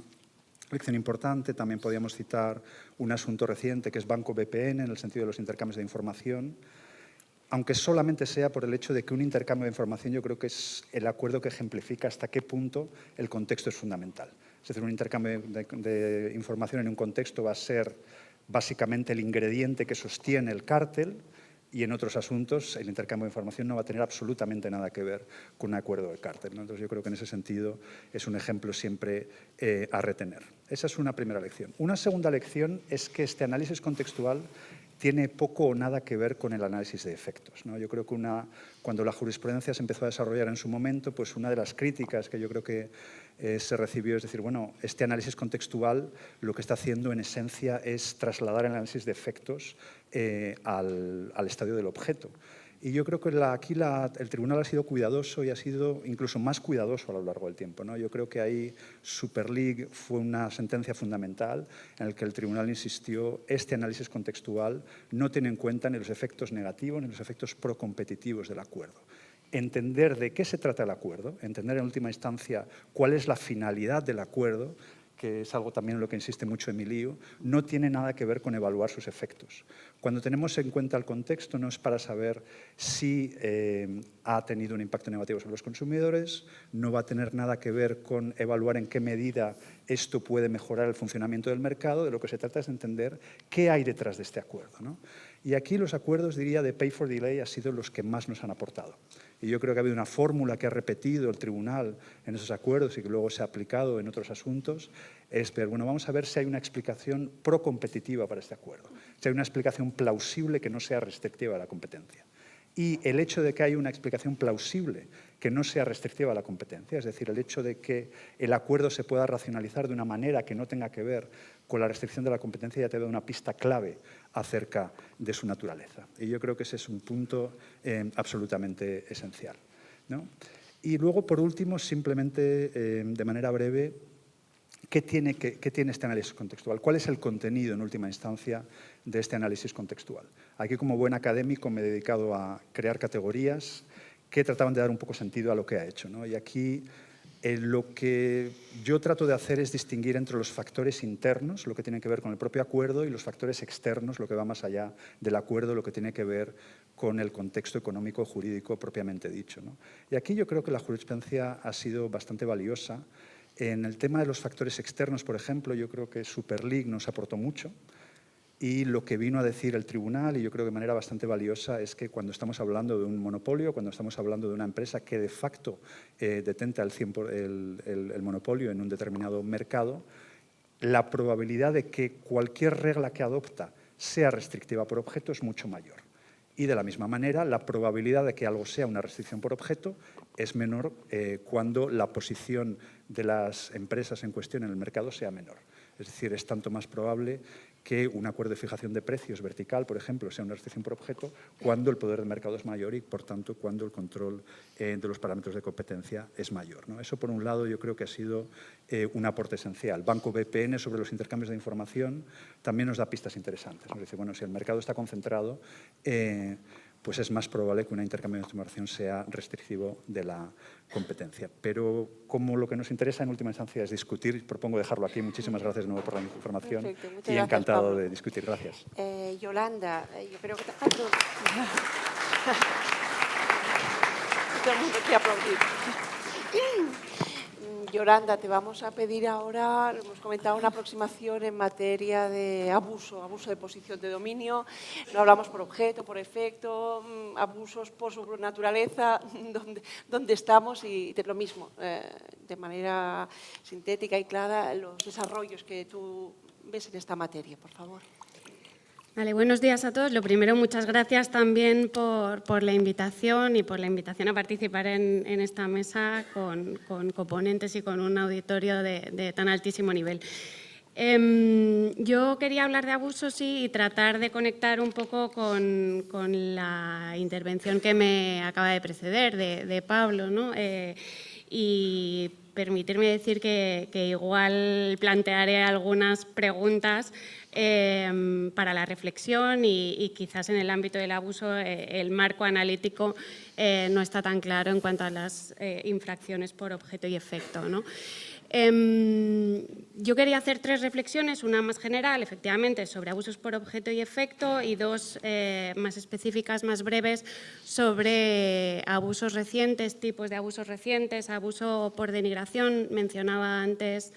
lección importante. También podíamos citar un asunto reciente que es Banco BPN en el sentido de los intercambios de información, aunque solamente sea por el hecho de que un intercambio de información yo creo que es el acuerdo que ejemplifica hasta qué punto el contexto es fundamental. Es decir, un intercambio de información en un contexto va a ser básicamente el ingrediente que sostiene el cártel, y en otros asuntos el intercambio de información no va a tener absolutamente nada que ver con un acuerdo de cártel, ¿no? Entonces yo creo que en ese sentido es un ejemplo siempre a retener. Esa es una primera lección. Una segunda lección es que este análisis contextual tiene poco o nada que ver con el análisis de efectos, ¿no? Yo creo que cuando la jurisprudencia se empezó a desarrollar en su momento, pues una de las críticas que yo creo que se recibió es decir, bueno, este análisis contextual lo que está haciendo en esencia es trasladar el análisis de efectos al estadio del objeto. Y yo creo que aquí el tribunal ha sido cuidadoso y ha sido incluso más cuidadoso a lo largo del tiempo, ¿no? Yo creo que ahí Super League fue una sentencia fundamental en la que el tribunal insistió este análisis contextual no tiene en cuenta ni los efectos negativos ni los efectos procompetitivos del acuerdo. Entender de qué se trata el acuerdo, entender en última instancia cuál es la finalidad del acuerdo, que es algo también en lo que insiste mucho Emilio, no tiene nada que ver con evaluar sus efectos. Cuando tenemos en cuenta el contexto no es para saber si ha tenido un impacto negativo sobre los consumidores, no va a tener nada que ver con evaluar en qué medida esto puede mejorar el funcionamiento del mercado, de lo que se trata es de entender qué hay detrás de este acuerdo, ¿no? Y aquí los acuerdos, diría, de Pay for Delay han sido los que más nos han aportado. Y yo creo que ha habido una fórmula que ha repetido el tribunal en esos acuerdos y que luego se ha aplicado en otros asuntos, es ver, bueno, vamos a ver si hay una explicación procompetitiva para este acuerdo, si hay una explicación plausible que no sea restrictiva a la competencia. Y el hecho de que haya una explicación plausible que no sea restrictiva a la competencia, es decir, el hecho de que el acuerdo se pueda racionalizar de una manera que no tenga que ver con la restricción de la competencia, ya te da una pista clave acerca de su naturaleza. Y yo creo que ese es un punto absolutamente esencial, ¿no? Y luego, por último, simplemente de manera breve, ¿qué tiene este análisis contextual? ¿Cuál es el contenido, en última instancia, de este análisis contextual? Aquí, como buen académico, me he dedicado a crear categorías que trataban de dar un poco sentido a lo que ha hecho, ¿no? Y aquí lo que yo trato de hacer es distinguir entre los factores internos, lo que tiene que ver con el propio acuerdo, y los factores externos, lo que va más allá del acuerdo, lo que tiene que ver con el contexto económico jurídico propiamente dicho, ¿no? Y aquí yo creo que la jurisprudencia ha sido bastante valiosa. En el tema de los factores externos, por ejemplo, yo creo que Super League nos aportó mucho. Y lo que vino a decir el tribunal, y yo creo que de manera bastante valiosa, es que cuando estamos hablando de un monopolio, cuando estamos hablando de una empresa que de facto detenta el monopolio en un determinado mercado, la probabilidad de que cualquier regla que adopta sea restrictiva por objeto es mucho mayor. Y de la misma manera, la probabilidad de que algo sea una restricción por objeto es menor cuando la posición de las empresas en cuestión en el mercado sea menor. Es decir, es tanto más probable que un acuerdo de fijación de precios vertical, por ejemplo, sea una restricción por objeto cuando el poder del mercado es mayor y, por tanto, cuando el control de los parámetros de competencia es mayor, ¿no? Eso, por un lado, yo creo que ha sido un aporte esencial. Banco BPN sobre los intercambios de información también nos da pistas interesantes. Nos dice, bueno, si el mercado está concentrado, pues es más probable que un intercambio de información sea restrictivo de la competencia. Pero como lo que nos interesa en última instancia es discutir, propongo dejarlo aquí. Muchísimas gracias de nuevo por la información. Perfecto, y encantado Pablo. de discutir. Gracias. Yolanda, yo creo que... todo el mundo quiere aplaudir. Yolanda, te vamos a pedir ahora, lo hemos comentado, una aproximación en materia de abuso de posición de dominio. No hablamos por objeto, por efecto, abusos por su naturaleza, dónde estamos y de lo mismo, de manera sintética y clara, los desarrollos que tú ves en esta materia, por favor. Vale, buenos días a todos. Lo primero, muchas gracias también por la invitación y por la invitación a participar en esta mesa con componentes y con un auditorio de tan altísimo nivel. Yo quería hablar de abusos y tratar de conectar un poco con la intervención que me acaba de preceder, de Pablo, ¿no? Y permitirme decir que igual plantearé algunas preguntas para la reflexión y quizás en el ámbito del abuso el marco analítico no está tan claro en cuanto a las infracciones por objeto y efecto, ¿no? Yo quería hacer 3 reflexiones, una más general, efectivamente, sobre abusos por objeto y efecto, y 2 más específicas, más breves, sobre abusos recientes, tipos de abusos recientes, abuso por denigración, mencionaba antes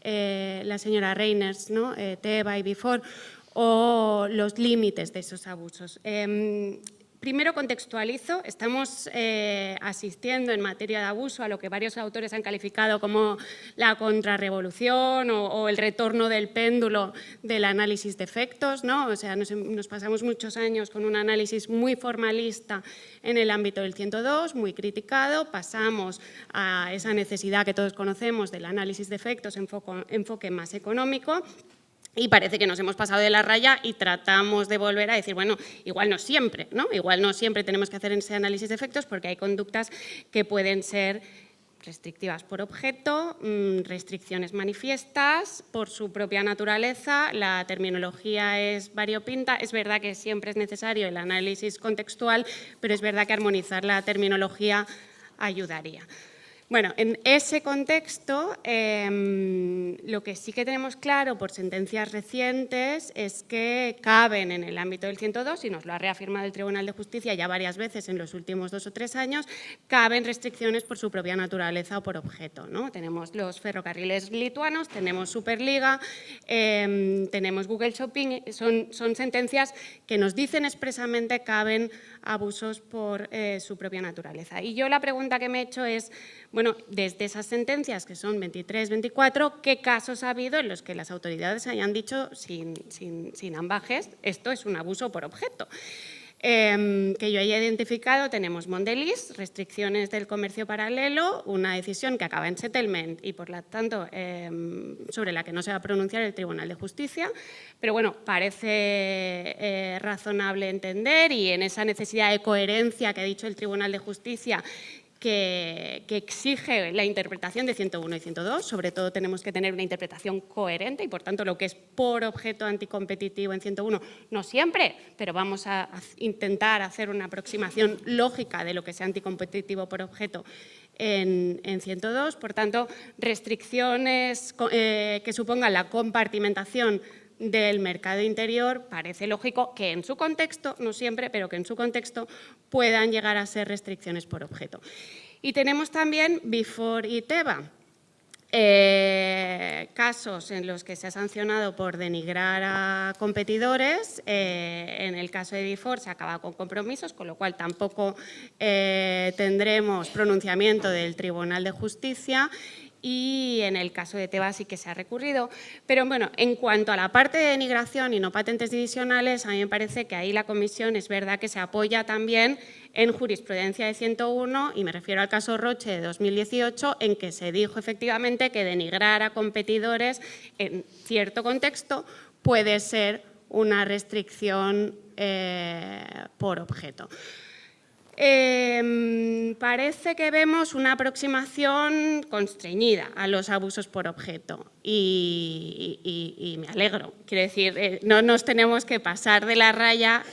la señora Reiners, ¿no? Teva y Before, o los límites de esos abusos. Primero contextualizo, estamos asistiendo en materia de abuso a lo que varios autores han calificado como la contrarrevolución o el retorno del péndulo del análisis de efectos, ¿no? O sea, nos pasamos muchos años con un análisis muy formalista en el ámbito del 102, muy criticado, pasamos a esa necesidad que todos conocemos del análisis de efectos, enfoque más económico. Y parece que nos hemos pasado de la raya y tratamos de volver a decir, bueno, igual no siempre, ¿no? Igual no siempre tenemos que hacer ese análisis de efectos porque hay conductas que pueden ser restrictivas por objeto, restricciones manifiestas por su propia naturaleza, la terminología es variopinta, es verdad que siempre es necesario el análisis contextual, pero es verdad que armonizar la terminología ayudaría. Bueno, en ese contexto, lo que sí que tenemos claro por sentencias recientes es que caben en el ámbito del 102, y nos lo ha reafirmado el Tribunal de Justicia ya varias veces en los últimos 2 o 3 años, caben restricciones por su propia naturaleza o por objeto, ¿no? Tenemos los ferrocarriles lituanos, tenemos Superliga, tenemos Google Shopping, son sentencias que nos dicen expresamente que caben abusos por su propia naturaleza. Y yo la pregunta que me he hecho es, bueno, desde esas sentencias, que son 23, 24, ¿qué casos ha habido en los que las autoridades hayan dicho sin ambajes, esto es un abuso por objeto? Que yo haya identificado, tenemos Mondelez, restricciones del comercio paralelo, una decisión que acaba en settlement y, por lo tanto, sobre la que no se va a pronunciar el Tribunal de Justicia, pero bueno, parece razonable entender, y en esa necesidad de coherencia que ha dicho el Tribunal de Justicia, que exige la interpretación de 101 y 102, sobre todo tenemos que tener una interpretación coherente y, por tanto, lo que es por objeto anticompetitivo en 101, no siempre, pero vamos a intentar hacer una aproximación lógica de lo que sea anticompetitivo por objeto en 102. Por tanto, restricciones que supongan la compartimentación del mercado interior, parece lógico que en su contexto, no siempre, pero que en su contexto puedan llegar a ser restricciones por objeto. Y tenemos también Before y Teva, casos en los que se ha sancionado por denigrar a competidores. En el caso de Before se acaba con compromisos, con lo cual tampoco tendremos pronunciamiento del Tribunal de Justicia. Y en el caso de Teva sí que se ha recurrido. Pero bueno, en cuanto a la parte de denigración y no patentes divisionales, a mí me parece que ahí la Comisión es verdad que se apoya también en jurisprudencia de 101, y me refiero al caso Roche de 2018, en que se dijo efectivamente que denigrar a competidores en cierto contexto puede ser una restricción por objeto. Parece que vemos una aproximación constreñida a los abusos por objeto y me alegro. Quiero decir, no nos tenemos que pasar de la raya,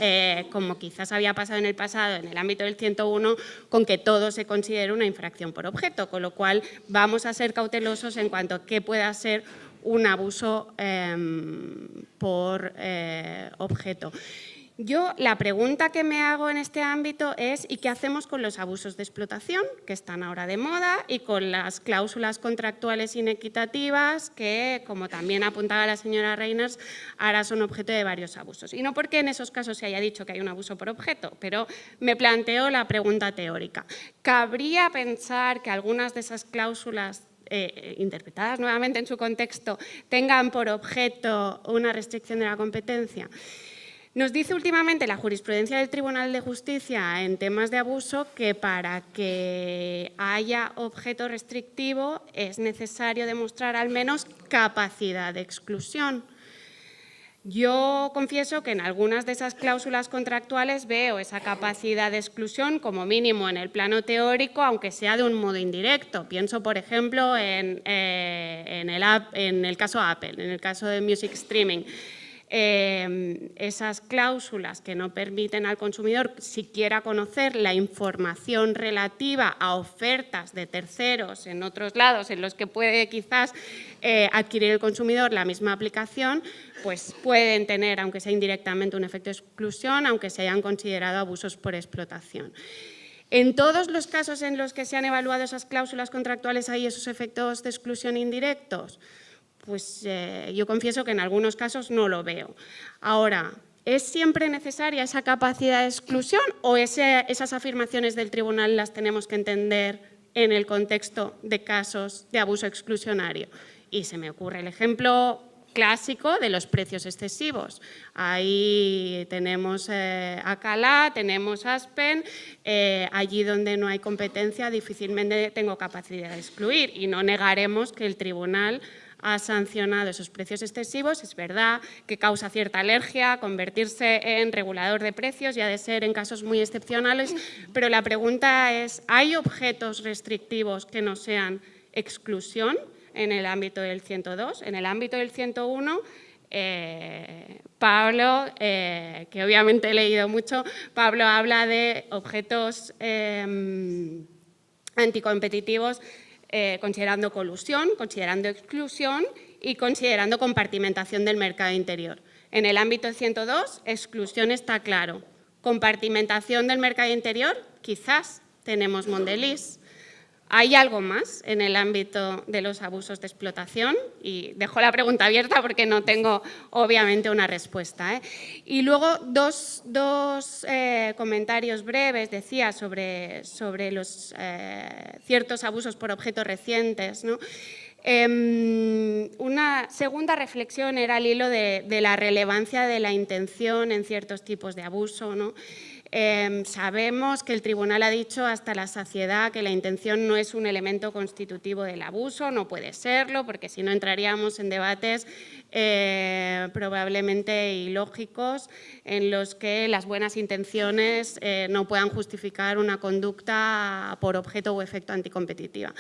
como quizás había pasado en el pasado en el ámbito del 101, con que todo se considere una infracción por objeto, con lo cual vamos a ser cautelosos en cuanto a qué pueda ser un abuso por objeto. Yo la pregunta que me hago en este ámbito es ¿y qué hacemos con los abusos de explotación que están ahora de moda y con las cláusulas contractuales inequitativas que, como también apuntaba la señora Reiners, ahora son objeto de varios abusos? Y no porque en esos casos se haya dicho que hay un abuso por objeto, pero me planteo la pregunta teórica. ¿Cabría pensar que algunas de esas cláusulas interpretadas nuevamente en su contexto tengan por objeto una restricción de la competencia? Nos dice últimamente la jurisprudencia del Tribunal de Justicia en temas de abuso que para que haya objeto restrictivo es necesario demostrar al menos capacidad de exclusión. Yo confieso que en algunas de esas cláusulas contractuales veo esa capacidad de exclusión como mínimo en el plano teórico, aunque sea de un modo indirecto. Pienso, por ejemplo, en el caso Apple, en el caso de Music Streaming. Esas cláusulas que no permiten al consumidor siquiera conocer la información relativa a ofertas de terceros en otros lados en los que puede quizás adquirir el consumidor la misma aplicación, pues pueden tener, aunque sea indirectamente, un efecto de exclusión, aunque se hayan considerado abusos por explotación. En todos los casos en los que se han evaluado esas cláusulas contractuales hay esos efectos de exclusión indirectos. Pues yo confieso que en algunos casos no lo veo. Ahora, ¿es siempre necesaria esa capacidad de exclusión o esas afirmaciones del tribunal las tenemos que entender en el contexto de casos de abuso exclusionario? Y se me ocurre el ejemplo clásico de los precios excesivos. Ahí tenemos Acalá, tenemos Aspen, allí donde no hay competencia difícilmente tengo capacidad de excluir y no negaremos que el tribunal ha sancionado esos precios excesivos. Es verdad que causa cierta alergia convertirse en regulador de precios y ha de ser en casos muy excepcionales, pero la pregunta es, ¿hay objetos restrictivos que no sean exclusión en el ámbito del 102? En el ámbito del 101, Pablo, que obviamente he leído mucho, Pablo habla de objetos anticompetitivos considerando colusión, considerando exclusión y considerando compartimentación del mercado interior. En el ámbito 102, exclusión está claro. Compartimentación del mercado interior, quizás tenemos Mondelez. ¿Hay algo más en el ámbito de los abusos de explotación? Y dejo la pregunta abierta porque no tengo, obviamente, una respuesta. Y luego dos comentarios breves, decía, sobre los ciertos abusos por objetos recientes, ¿no? Una segunda reflexión era al hilo de la relevancia de la intención en ciertos tipos de abuso, ¿no? Sabemos que el tribunal ha dicho hasta la saciedad que la intención no es un elemento constitutivo del abuso, no puede serlo, porque si no entraríamos en debates probablemente ilógicos en los que las buenas intenciones no puedan justificar una conducta por objeto o efecto anticompetitiva.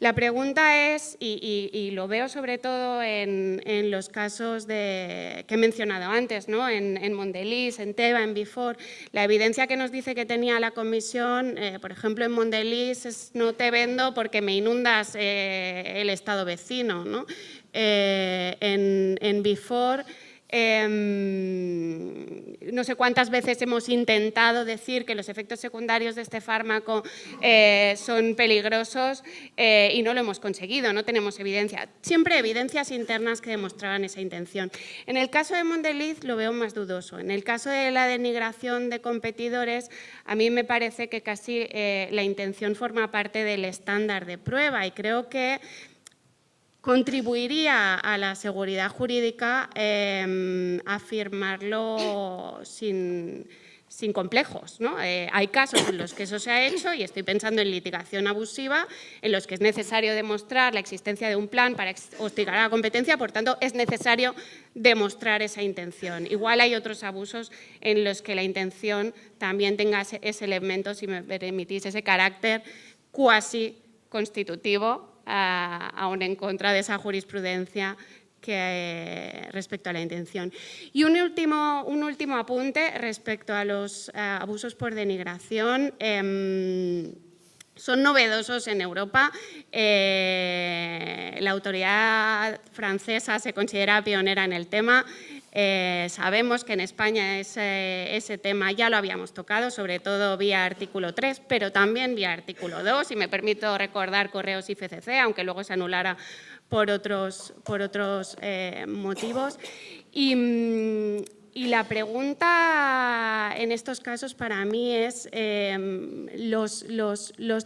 La pregunta es, y lo veo sobre todo en los casos que he mencionado antes, ¿no? en Mondelez, en Teva, en Before, la evidencia que nos dice que tenía la comisión, por ejemplo, en Mondelez es no te vendo porque me inundas el estado vecino, ¿no? En Before, no sé cuántas veces hemos intentado decir que los efectos secundarios de este fármaco son peligrosos y no lo hemos conseguido, no tenemos evidencia. Siempre evidencias internas que demostraban esa intención. En el caso de Mondelez lo veo más dudoso. En el caso de la denigración de competidores, a mí me parece que casi la intención forma parte del estándar de prueba y creo que contribuiría a la seguridad jurídica afirmarlo sin complejos, ¿no? Hay casos en los que eso se ha hecho y estoy pensando en litigación abusiva en los que es necesario demostrar la existencia de un plan para hostigar a la competencia, por tanto es necesario demostrar esa intención. Igual hay otros abusos en los que la intención también tenga ese elemento, si me permitís, ese carácter cuasi constitutivo, aún en contra de esa jurisprudencia respecto a la intención. Y un último apunte respecto a los abusos por denigración. Son novedosos en Europa. La autoridad francesa se considera pionera en el tema. Sabemos que en España ese tema ya lo habíamos tocado, sobre todo vía artículo 3, pero también vía artículo 2, y me permito recordar Correos y FCC, aunque luego se anulara por otros motivos. Y Y la pregunta en estos casos para mí es los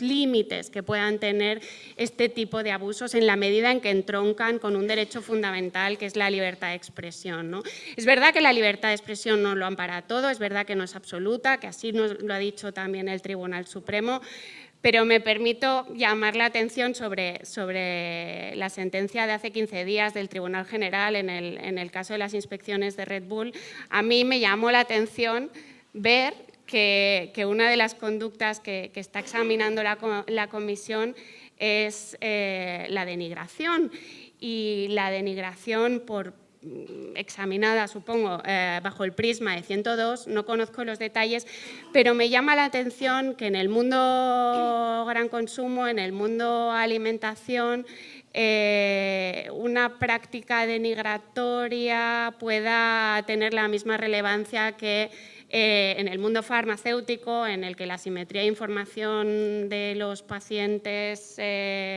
límites que puedan tener este tipo de abusos en la medida en que entroncan con un derecho fundamental que es la libertad de expresión, ¿no? Es verdad que la libertad de expresión no lo ampara todo, es verdad que no es absoluta, que así nos lo ha dicho también el Tribunal Supremo, pero me permito llamar la atención sobre la sentencia de hace 15 días del Tribunal General en el caso de las inspecciones de Red Bull. A mí me llamó la atención ver que una de las conductas que está examinando la comisión es la denigración. Y la denigración examinada, supongo, bajo el prisma de 102, no conozco los detalles, pero me llama la atención que en el mundo gran consumo, en el mundo alimentación, una práctica denigratoria pueda tener la misma relevancia que en el mundo farmacéutico, en el que la asimetría de información de los pacientes,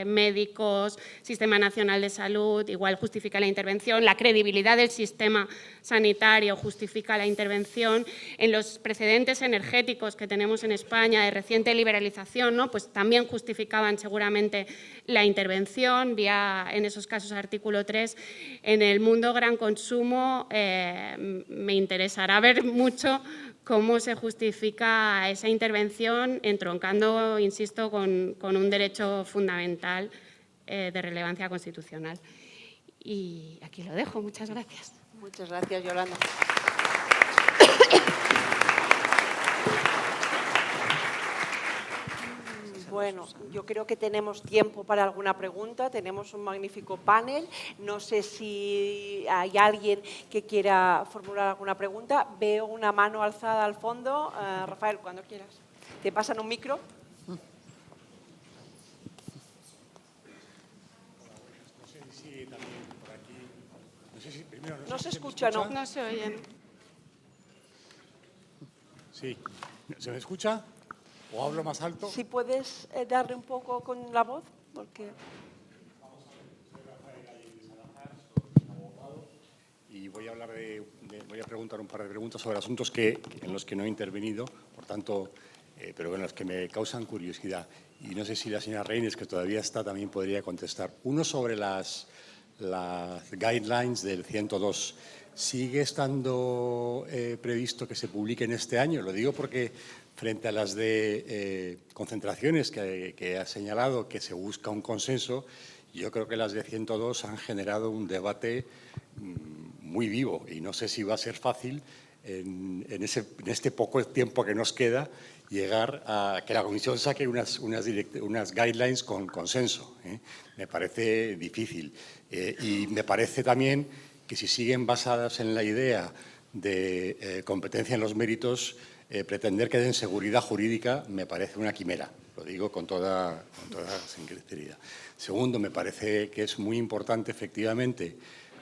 médicos, Sistema Nacional de Salud, igual justifica la intervención, la credibilidad del sistema sanitario justifica la intervención, en los precedentes energéticos que tenemos en España de reciente liberalización, ¿no? Pues también justificaban seguramente la intervención, vía en esos casos artículo 3. En el mundo gran consumo me interesará ver mucho cómo se justifica esa intervención entroncando, insisto, con un derecho fundamental de relevancia constitucional. Y aquí lo dejo. Muchas gracias. Muchas gracias, Yolanda. Bueno, yo creo que tenemos tiempo para alguna pregunta. Tenemos un magnífico panel. No sé si hay alguien que quiera formular alguna pregunta. Veo una mano alzada al fondo. Rafael, cuando quieras. ¿Te pasan un micro? No sé si también por aquí... No sé si primero... No se escucha, ¿no? No se oyen. Sí. ¿Se me escucha? ¿O hablo más alto? Si puedes darle un poco con la voz, porque... Y voy a hablar voy a preguntar un par de preguntas sobre asuntos en los que no he intervenido, por tanto, pero en los que me causan curiosidad. Y no sé si la señora Reines, que todavía está, también podría contestar. Uno sobre las guidelines del 102. ¿Sigue estando previsto que se publiquen este año? Lo digo porque frente a las de concentraciones que ha señalado que se busca un consenso, yo creo que las de 102 han generado un debate muy vivo y no sé si va a ser fácil en este poco tiempo que nos queda llegar a que la Comisión saque unas guidelines con consenso. Me parece difícil y me parece también que si siguen basadas en la idea de competencia en los méritos, pretender que den seguridad jurídica me parece una quimera, lo digo con toda sinceridad. Segundo, me parece que es muy importante efectivamente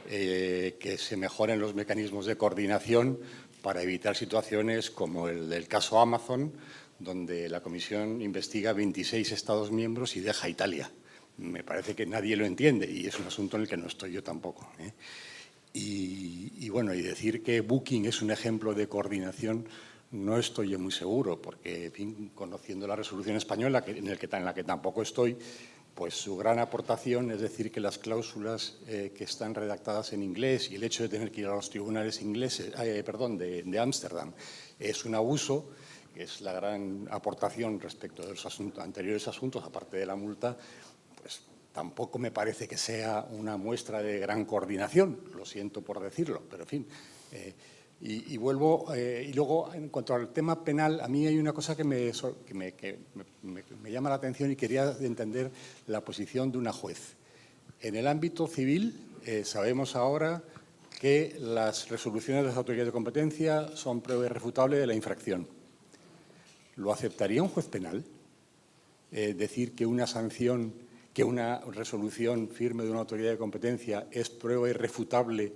que se mejoren los mecanismos de coordinación para evitar situaciones como el del caso Amazon, donde la Comisión investiga 26 Estados miembros y deja a Italia. Me parece que nadie lo entiende y es un asunto en el que no estoy yo tampoco. Y bueno, y decir que Booking es un ejemplo de coordinación no estoy yo muy seguro, porque, en fin, conociendo la resolución española, en la que tampoco estoy, pues su gran aportación es decir que las cláusulas que están redactadas en inglés y el hecho de tener que ir a los tribunales ingleses, de Ámsterdam, es un abuso, que es la gran aportación respecto de los anteriores asuntos, aparte de la multa, pues tampoco me parece que sea una muestra de gran coordinación, lo siento por decirlo, pero en fin. Y vuelvo, y luego en cuanto al tema penal, a mí hay una cosa que me llama la atención y quería entender la posición de una juez. En el ámbito civil sabemos ahora que las resoluciones de las autoridades de competencia son prueba irrefutable de la infracción. ¿Lo aceptaría un juez penal? Decir que una sanción, que una resolución firme de una autoridad de competencia es prueba irrefutable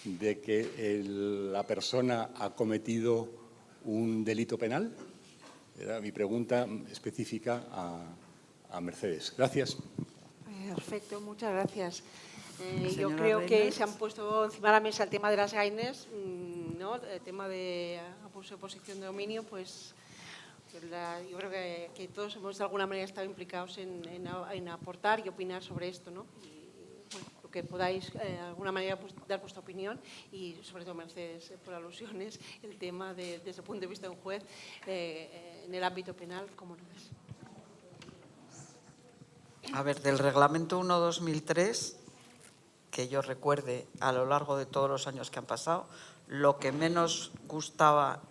de que la persona ha cometido un delito penal? Era mi pregunta específica a Mercedes. Gracias. Perfecto, muchas gracias. Yo creo que se han puesto encima de la mesa el tema de las guidelines. ¿no? El tema de abuso de posición de dominio, pues yo creo que todos hemos de alguna manera estado implicados en aportar y opinar sobre esto, ¿no? Y, bueno, lo que podáis de alguna manera pues, dar vuestra opinión y sobre todo Mercedes por alusiones, el tema desde el punto de vista de un juez en el ámbito penal, ¿cómo lo ves? A ver, del Reglamento 1/2003, que yo recuerde a lo largo de todos los años que han pasado, lo que menos gustaba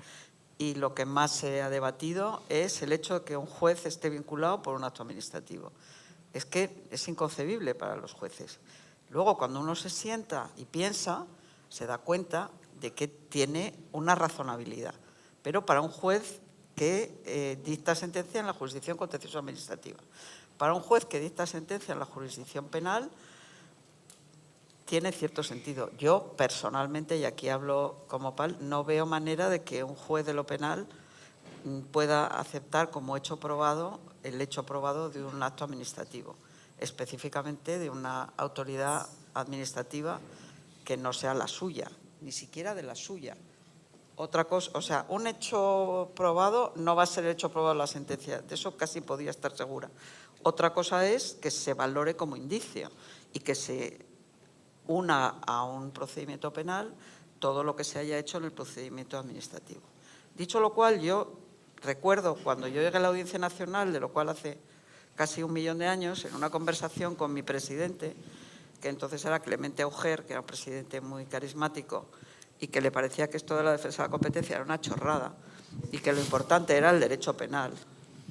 y lo que más se ha debatido es el hecho de que un juez esté vinculado por un acto administrativo. Es que es inconcebible para los jueces. Luego, cuando uno se sienta y piensa, se da cuenta de que tiene una razonabilidad. Pero para un juez que dicta sentencia en la jurisdicción contencioso administrativa. Para un juez que dicta sentencia en la jurisdicción penal, tiene cierto sentido. Yo, personalmente, y aquí hablo como PAL, no veo manera de que un juez de lo penal pueda aceptar como hecho probado el hecho probado de un acto administrativo, específicamente de una autoridad administrativa que no sea la suya, ni siquiera de la suya. Otra cosa, o sea, un hecho probado no va a ser hecho probado la sentencia, de eso casi podía estar segura. Otra cosa es que se valore como indicio y que se una a un procedimiento penal todo lo que se haya hecho en el procedimiento administrativo. Dicho lo cual, yo recuerdo cuando yo llegué a la Audiencia Nacional, de lo cual hace casi 1 millón de años, en una conversación con mi presidente, que entonces era Clemente Auger, que era un presidente muy carismático, y que le parecía que esto de la defensa de la competencia era una chorrada y que lo importante era el derecho penal.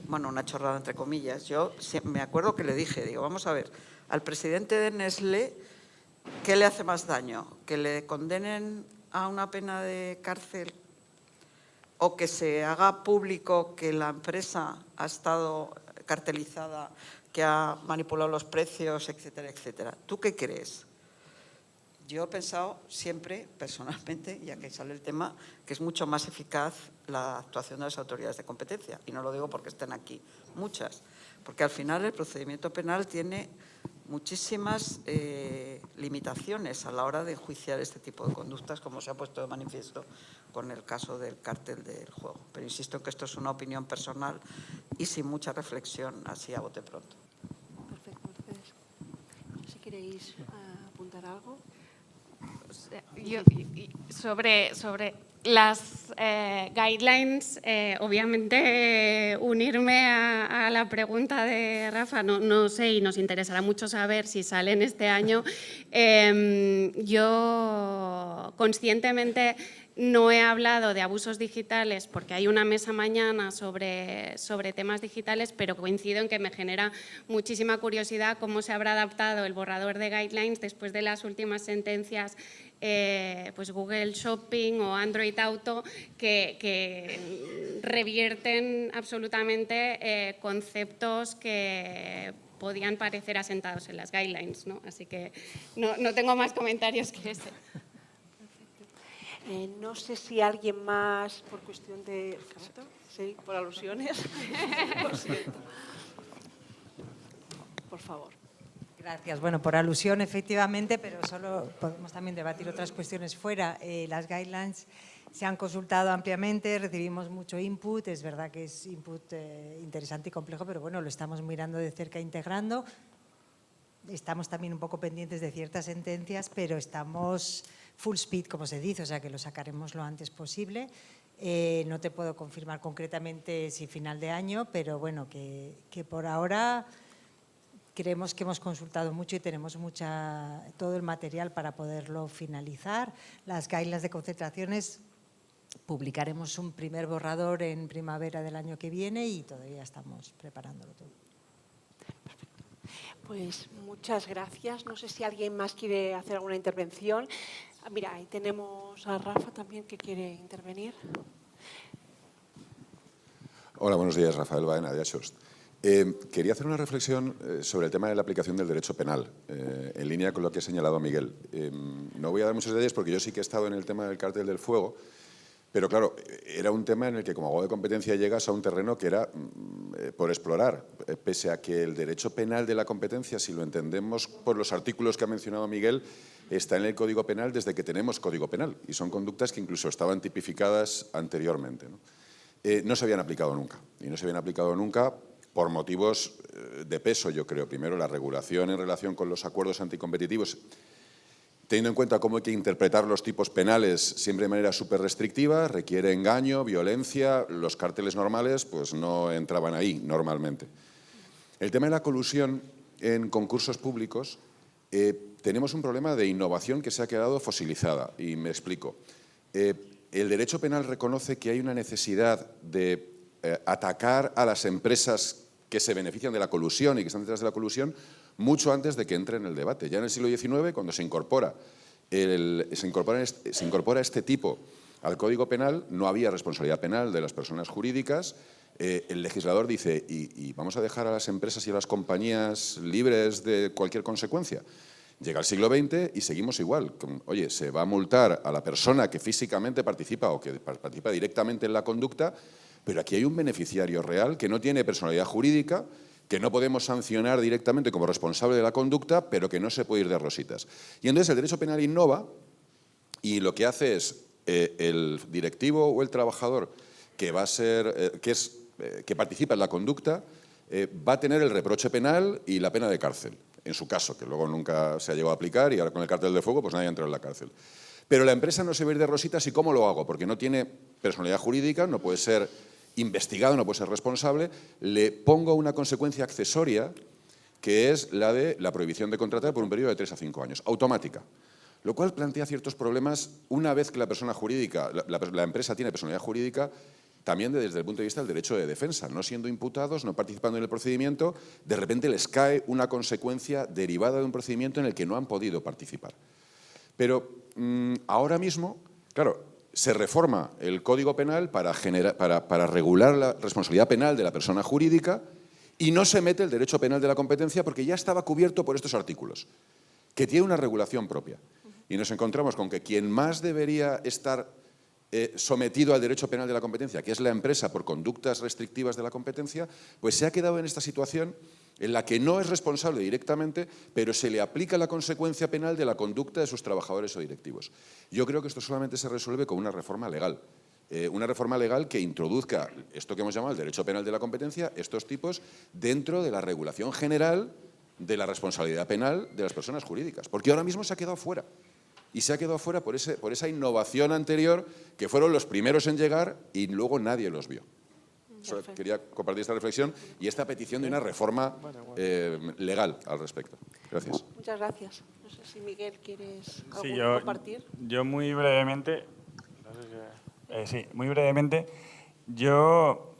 Bueno, una chorrada entre comillas. Yo me acuerdo que le dije, digo, vamos a ver, al presidente de Nestlé, ¿qué le hace más daño? ¿Que le condenen a una pena de cárcel o que se haga público que la empresa ha estado cartelizada, que ha manipulado los precios, etcétera, etcétera? ¿Tú qué crees? Yo he pensado siempre, personalmente, ya que sale el tema, que es mucho más eficaz la actuación de las autoridades de competencia. Y no lo digo porque estén aquí muchas, porque al final el procedimiento penal tiene muchísimas limitaciones a la hora de enjuiciar este tipo de conductas, como se ha puesto de manifiesto con el caso del cártel del juego. Pero insisto en que esto es una opinión personal y sin mucha reflexión, así a bote pronto. Perfecto, Mercedes. Si queréis apuntar algo. Sobre las guidelines, obviamente unirme a la pregunta de Rafa, no sé, y nos interesará mucho saber si salen este año. Yo conscientemente no he hablado de abusos digitales porque hay una mesa mañana sobre temas digitales, pero coincido en que me genera muchísima curiosidad cómo se habrá adaptado el borrador de guidelines después de las últimas sentencias, pues Google Shopping o Android Auto, que revierten absolutamente conceptos que podían parecer asentados en las guidelines, ¿no? Así que no tengo más comentarios que ese. No sé si alguien más, por cuestión de... Sí, por alusiones. Lo siento. Por favor. Gracias. Bueno, por alusión, efectivamente, pero solo podemos también debatir otras cuestiones fuera. Las guidelines se han consultado ampliamente, recibimos mucho input. Es verdad que es input interesante y complejo, pero bueno, lo estamos mirando de cerca, integrando. Estamos también un poco pendientes de ciertas sentencias, pero estamos full speed, como se dice, o sea que lo sacaremos lo antes posible. No te puedo confirmar concretamente si final de año, pero bueno, que por ahora creemos que hemos consultado mucho y tenemos todo el material para poderlo finalizar. Las guidelines de concentraciones, publicaremos un primer borrador en primavera del año que viene y todavía estamos preparándolo todo. Pues muchas gracias. No sé si alguien más quiere hacer alguna intervención. Mira, ahí tenemos a Rafa también que quiere intervenir. Hola, buenos días. Rafael Baena, de Ashurst. Quería hacer una reflexión sobre el tema de la aplicación del derecho penal, en línea con lo que ha señalado Miguel. No voy a dar muchos detalles porque yo sí que he estado en el tema del cártel del fuego, pero claro, era un tema en el que como abogado de competencia llegas a un terreno que era por explorar, pese a que el derecho penal de la competencia, si lo entendemos por los artículos que ha mencionado Miguel, está en el Código Penal desde que tenemos Código Penal y son conductas que incluso estaban tipificadas anteriormente, ¿no? No se habían aplicado nunca y no se habían aplicado nunca por motivos de peso, yo creo. Primero, la regulación en relación con los acuerdos anticompetitivos, teniendo en cuenta cómo hay que interpretar los tipos penales siempre de manera súper restrictiva, requiere engaño, violencia, los cárteles normales pues no entraban ahí normalmente. El tema de la colusión en concursos públicos, tenemos un problema de innovación que se ha quedado fosilizada y me explico. El derecho penal reconoce que hay una necesidad de atacar a las empresas que se benefician de la colusión y que están detrás de la colusión mucho antes de que entre en el debate. Ya en el siglo XIX, cuando se incorpora este tipo al Código Penal, no había responsabilidad penal de las personas jurídicas. El legislador dice, y vamos a dejar a las empresas y a las compañías libres de cualquier consecuencia. Llega el siglo XX y seguimos igual. Oye, se va a multar a la persona que físicamente participa o que participa directamente en la conducta, pero aquí hay un beneficiario real que no tiene personalidad jurídica, que no podemos sancionar directamente como responsable de la conducta, pero que no se puede ir de rositas. Y entonces el derecho penal innova y lo que hace es el directivo o el trabajador que va a ser, que participa en la conducta, va a tener el reproche penal y la pena de cárcel, en su caso, que luego nunca se ha llegado a aplicar y ahora con el cartel de fuego pues nadie ha entrado en la cárcel. Pero la empresa no se va a ir de rositas. ¿Y cómo lo hago? Porque no tiene personalidad jurídica, no puede ser investigado, no puede ser responsable. Le pongo una consecuencia accesoria que es la de la prohibición de contratar por un periodo de 3 a 5 años, automática. Lo cual plantea ciertos problemas una vez que la persona jurídica, la empresa tiene personalidad jurídica, también desde el punto de vista del derecho de defensa. No siendo imputados, no participando en el procedimiento, de repente les cae una consecuencia derivada de un procedimiento en el que no han podido participar. Pero ahora mismo, claro, se reforma el Código Penal para regular la responsabilidad penal de la persona jurídica y no se mete el derecho penal de la competencia porque ya estaba cubierto por estos artículos, que tiene una regulación propia. Y nos encontramos con que quien más debería estar sometido al derecho penal de la competencia, que es la empresa por conductas restrictivas de la competencia, pues se ha quedado en esta situación en la que no es responsable directamente, pero se le aplica la consecuencia penal de la conducta de sus trabajadores o directivos. Yo creo que esto solamente se resuelve con una reforma legal. Una reforma legal que introduzca esto que hemos llamado el derecho penal de la competencia, estos tipos, dentro de la regulación general de la responsabilidad penal de las personas jurídicas. Porque ahora mismo se ha quedado fuera. Y se ha quedado fuera por esa innovación anterior, que fueron los primeros en llegar y luego nadie los vio. Solo quería compartir esta reflexión y esta petición de una reforma legal al respecto. Gracias. Muchas gracias. No sé si Miguel quieres compartir. Yo muy brevemente, muy brevemente, yo,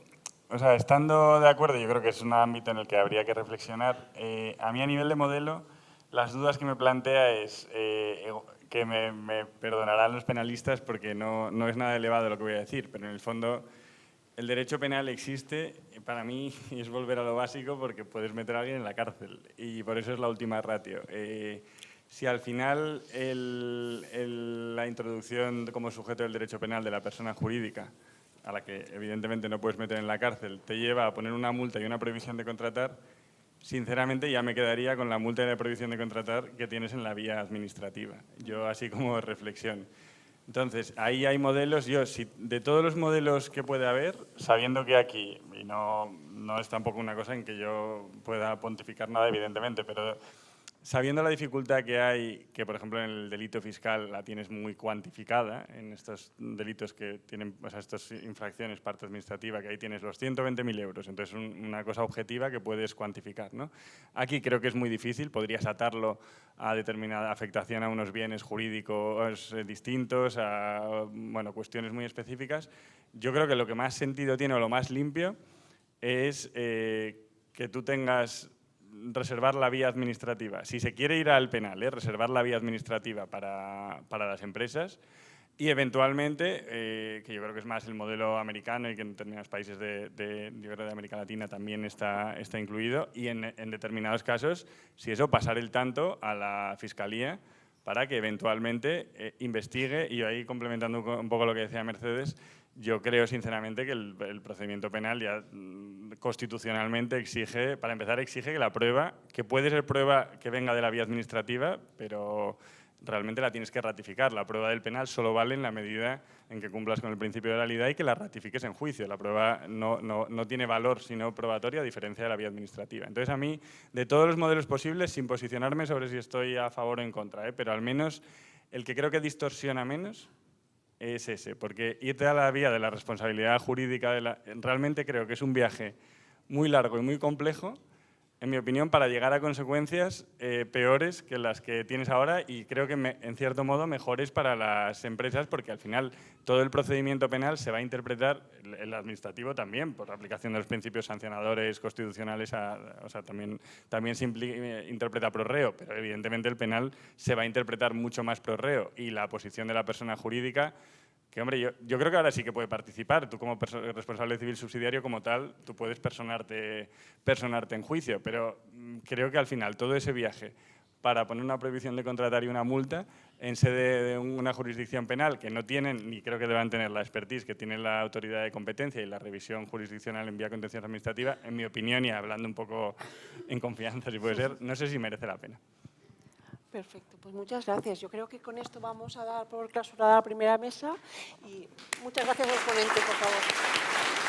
estando de acuerdo, yo creo que es un ámbito en el que habría que reflexionar. A mí a nivel de modelo, las dudas que me plantea es que me perdonarán los penalistas porque no es nada elevado lo que voy a decir, pero en el fondo el derecho penal existe para mí y es volver a lo básico porque puedes meter a alguien en la cárcel y por eso es la última ratio. Si al final la introducción como sujeto del derecho penal de la persona jurídica, a la que evidentemente no puedes meter en la cárcel, te lleva a poner una multa y una prohibición de contratar, sinceramente ya me quedaría con la multa y la prohibición de contratar que tienes en la vía administrativa. Yo así como reflexión. Entonces, ahí hay modelos. De todos los modelos que puede haber, sabiendo que aquí, y no es tampoco una cosa en que yo pueda pontificar nada, evidentemente, pero sabiendo la dificultad que hay, que por ejemplo en el delito fiscal la tienes muy cuantificada, en estos delitos que tienen, estas infracciones, parte administrativa, que ahí tienes los 120.000 euros, entonces una cosa objetiva que puedes cuantificar, ¿no? Aquí creo que es muy difícil, podrías atarlo a determinada afectación a unos bienes jurídicos distintos, a cuestiones muy específicas. Yo creo que lo que más sentido tiene o lo más limpio es que tú tengas reservar la vía administrativa. Si se quiere ir al penal, reservar la vía administrativa para las empresas y eventualmente, que yo creo que es más el modelo americano y que en determinados países de América Latina también está incluido, y en determinados casos, si eso, pasar el tanto a la Fiscalía para que eventualmente investigue. Y ahí, complementando un poco lo que decía Mercedes, yo creo sinceramente que el procedimiento penal ya constitucionalmente exige, para empezar, exige que la prueba, que puede ser prueba que venga de la vía administrativa, pero realmente la tienes que ratificar. La prueba del penal solo vale en la medida en que cumplas con el principio de legalidad y que la ratifiques en juicio. La prueba no tiene valor sino probatorio, a diferencia de la vía administrativa. Entonces, a mí, de todos los modelos posibles, sin posicionarme sobre si estoy a favor o en contra, pero al menos el que creo que distorsiona menos es ese, porque irte a la vía de la responsabilidad jurídica, realmente creo que es un viaje muy largo y muy complejo, en mi opinión, para llegar a consecuencias peores que las que tienes ahora y creo que, en cierto modo, mejores para las empresas, porque al final todo el procedimiento penal se va a interpretar, el administrativo también, por la aplicación de los principios sancionadores constitucionales, o sea, también se interpreta pro reo, pero evidentemente el penal se va a interpretar mucho más pro reo y la posición de la persona jurídica, que, hombre, yo creo que ahora sí que puede participar. Tú, como responsable civil subsidiario, como tal, tú puedes personarte en juicio, pero creo que al final todo ese viaje para poner una prohibición de contratar y una multa en sede de una jurisdicción penal que no tienen, ni creo que deban tener la expertise que tiene la autoridad de competencia y la revisión jurisdiccional en vía contenciosa administrativa, en mi opinión, y hablando un poco en confianza, si puede ser, no sé si merece la pena. Perfecto, pues muchas gracias. Yo creo que con esto vamos a dar por clausurada la primera mesa y muchas gracias al ponente, por favor.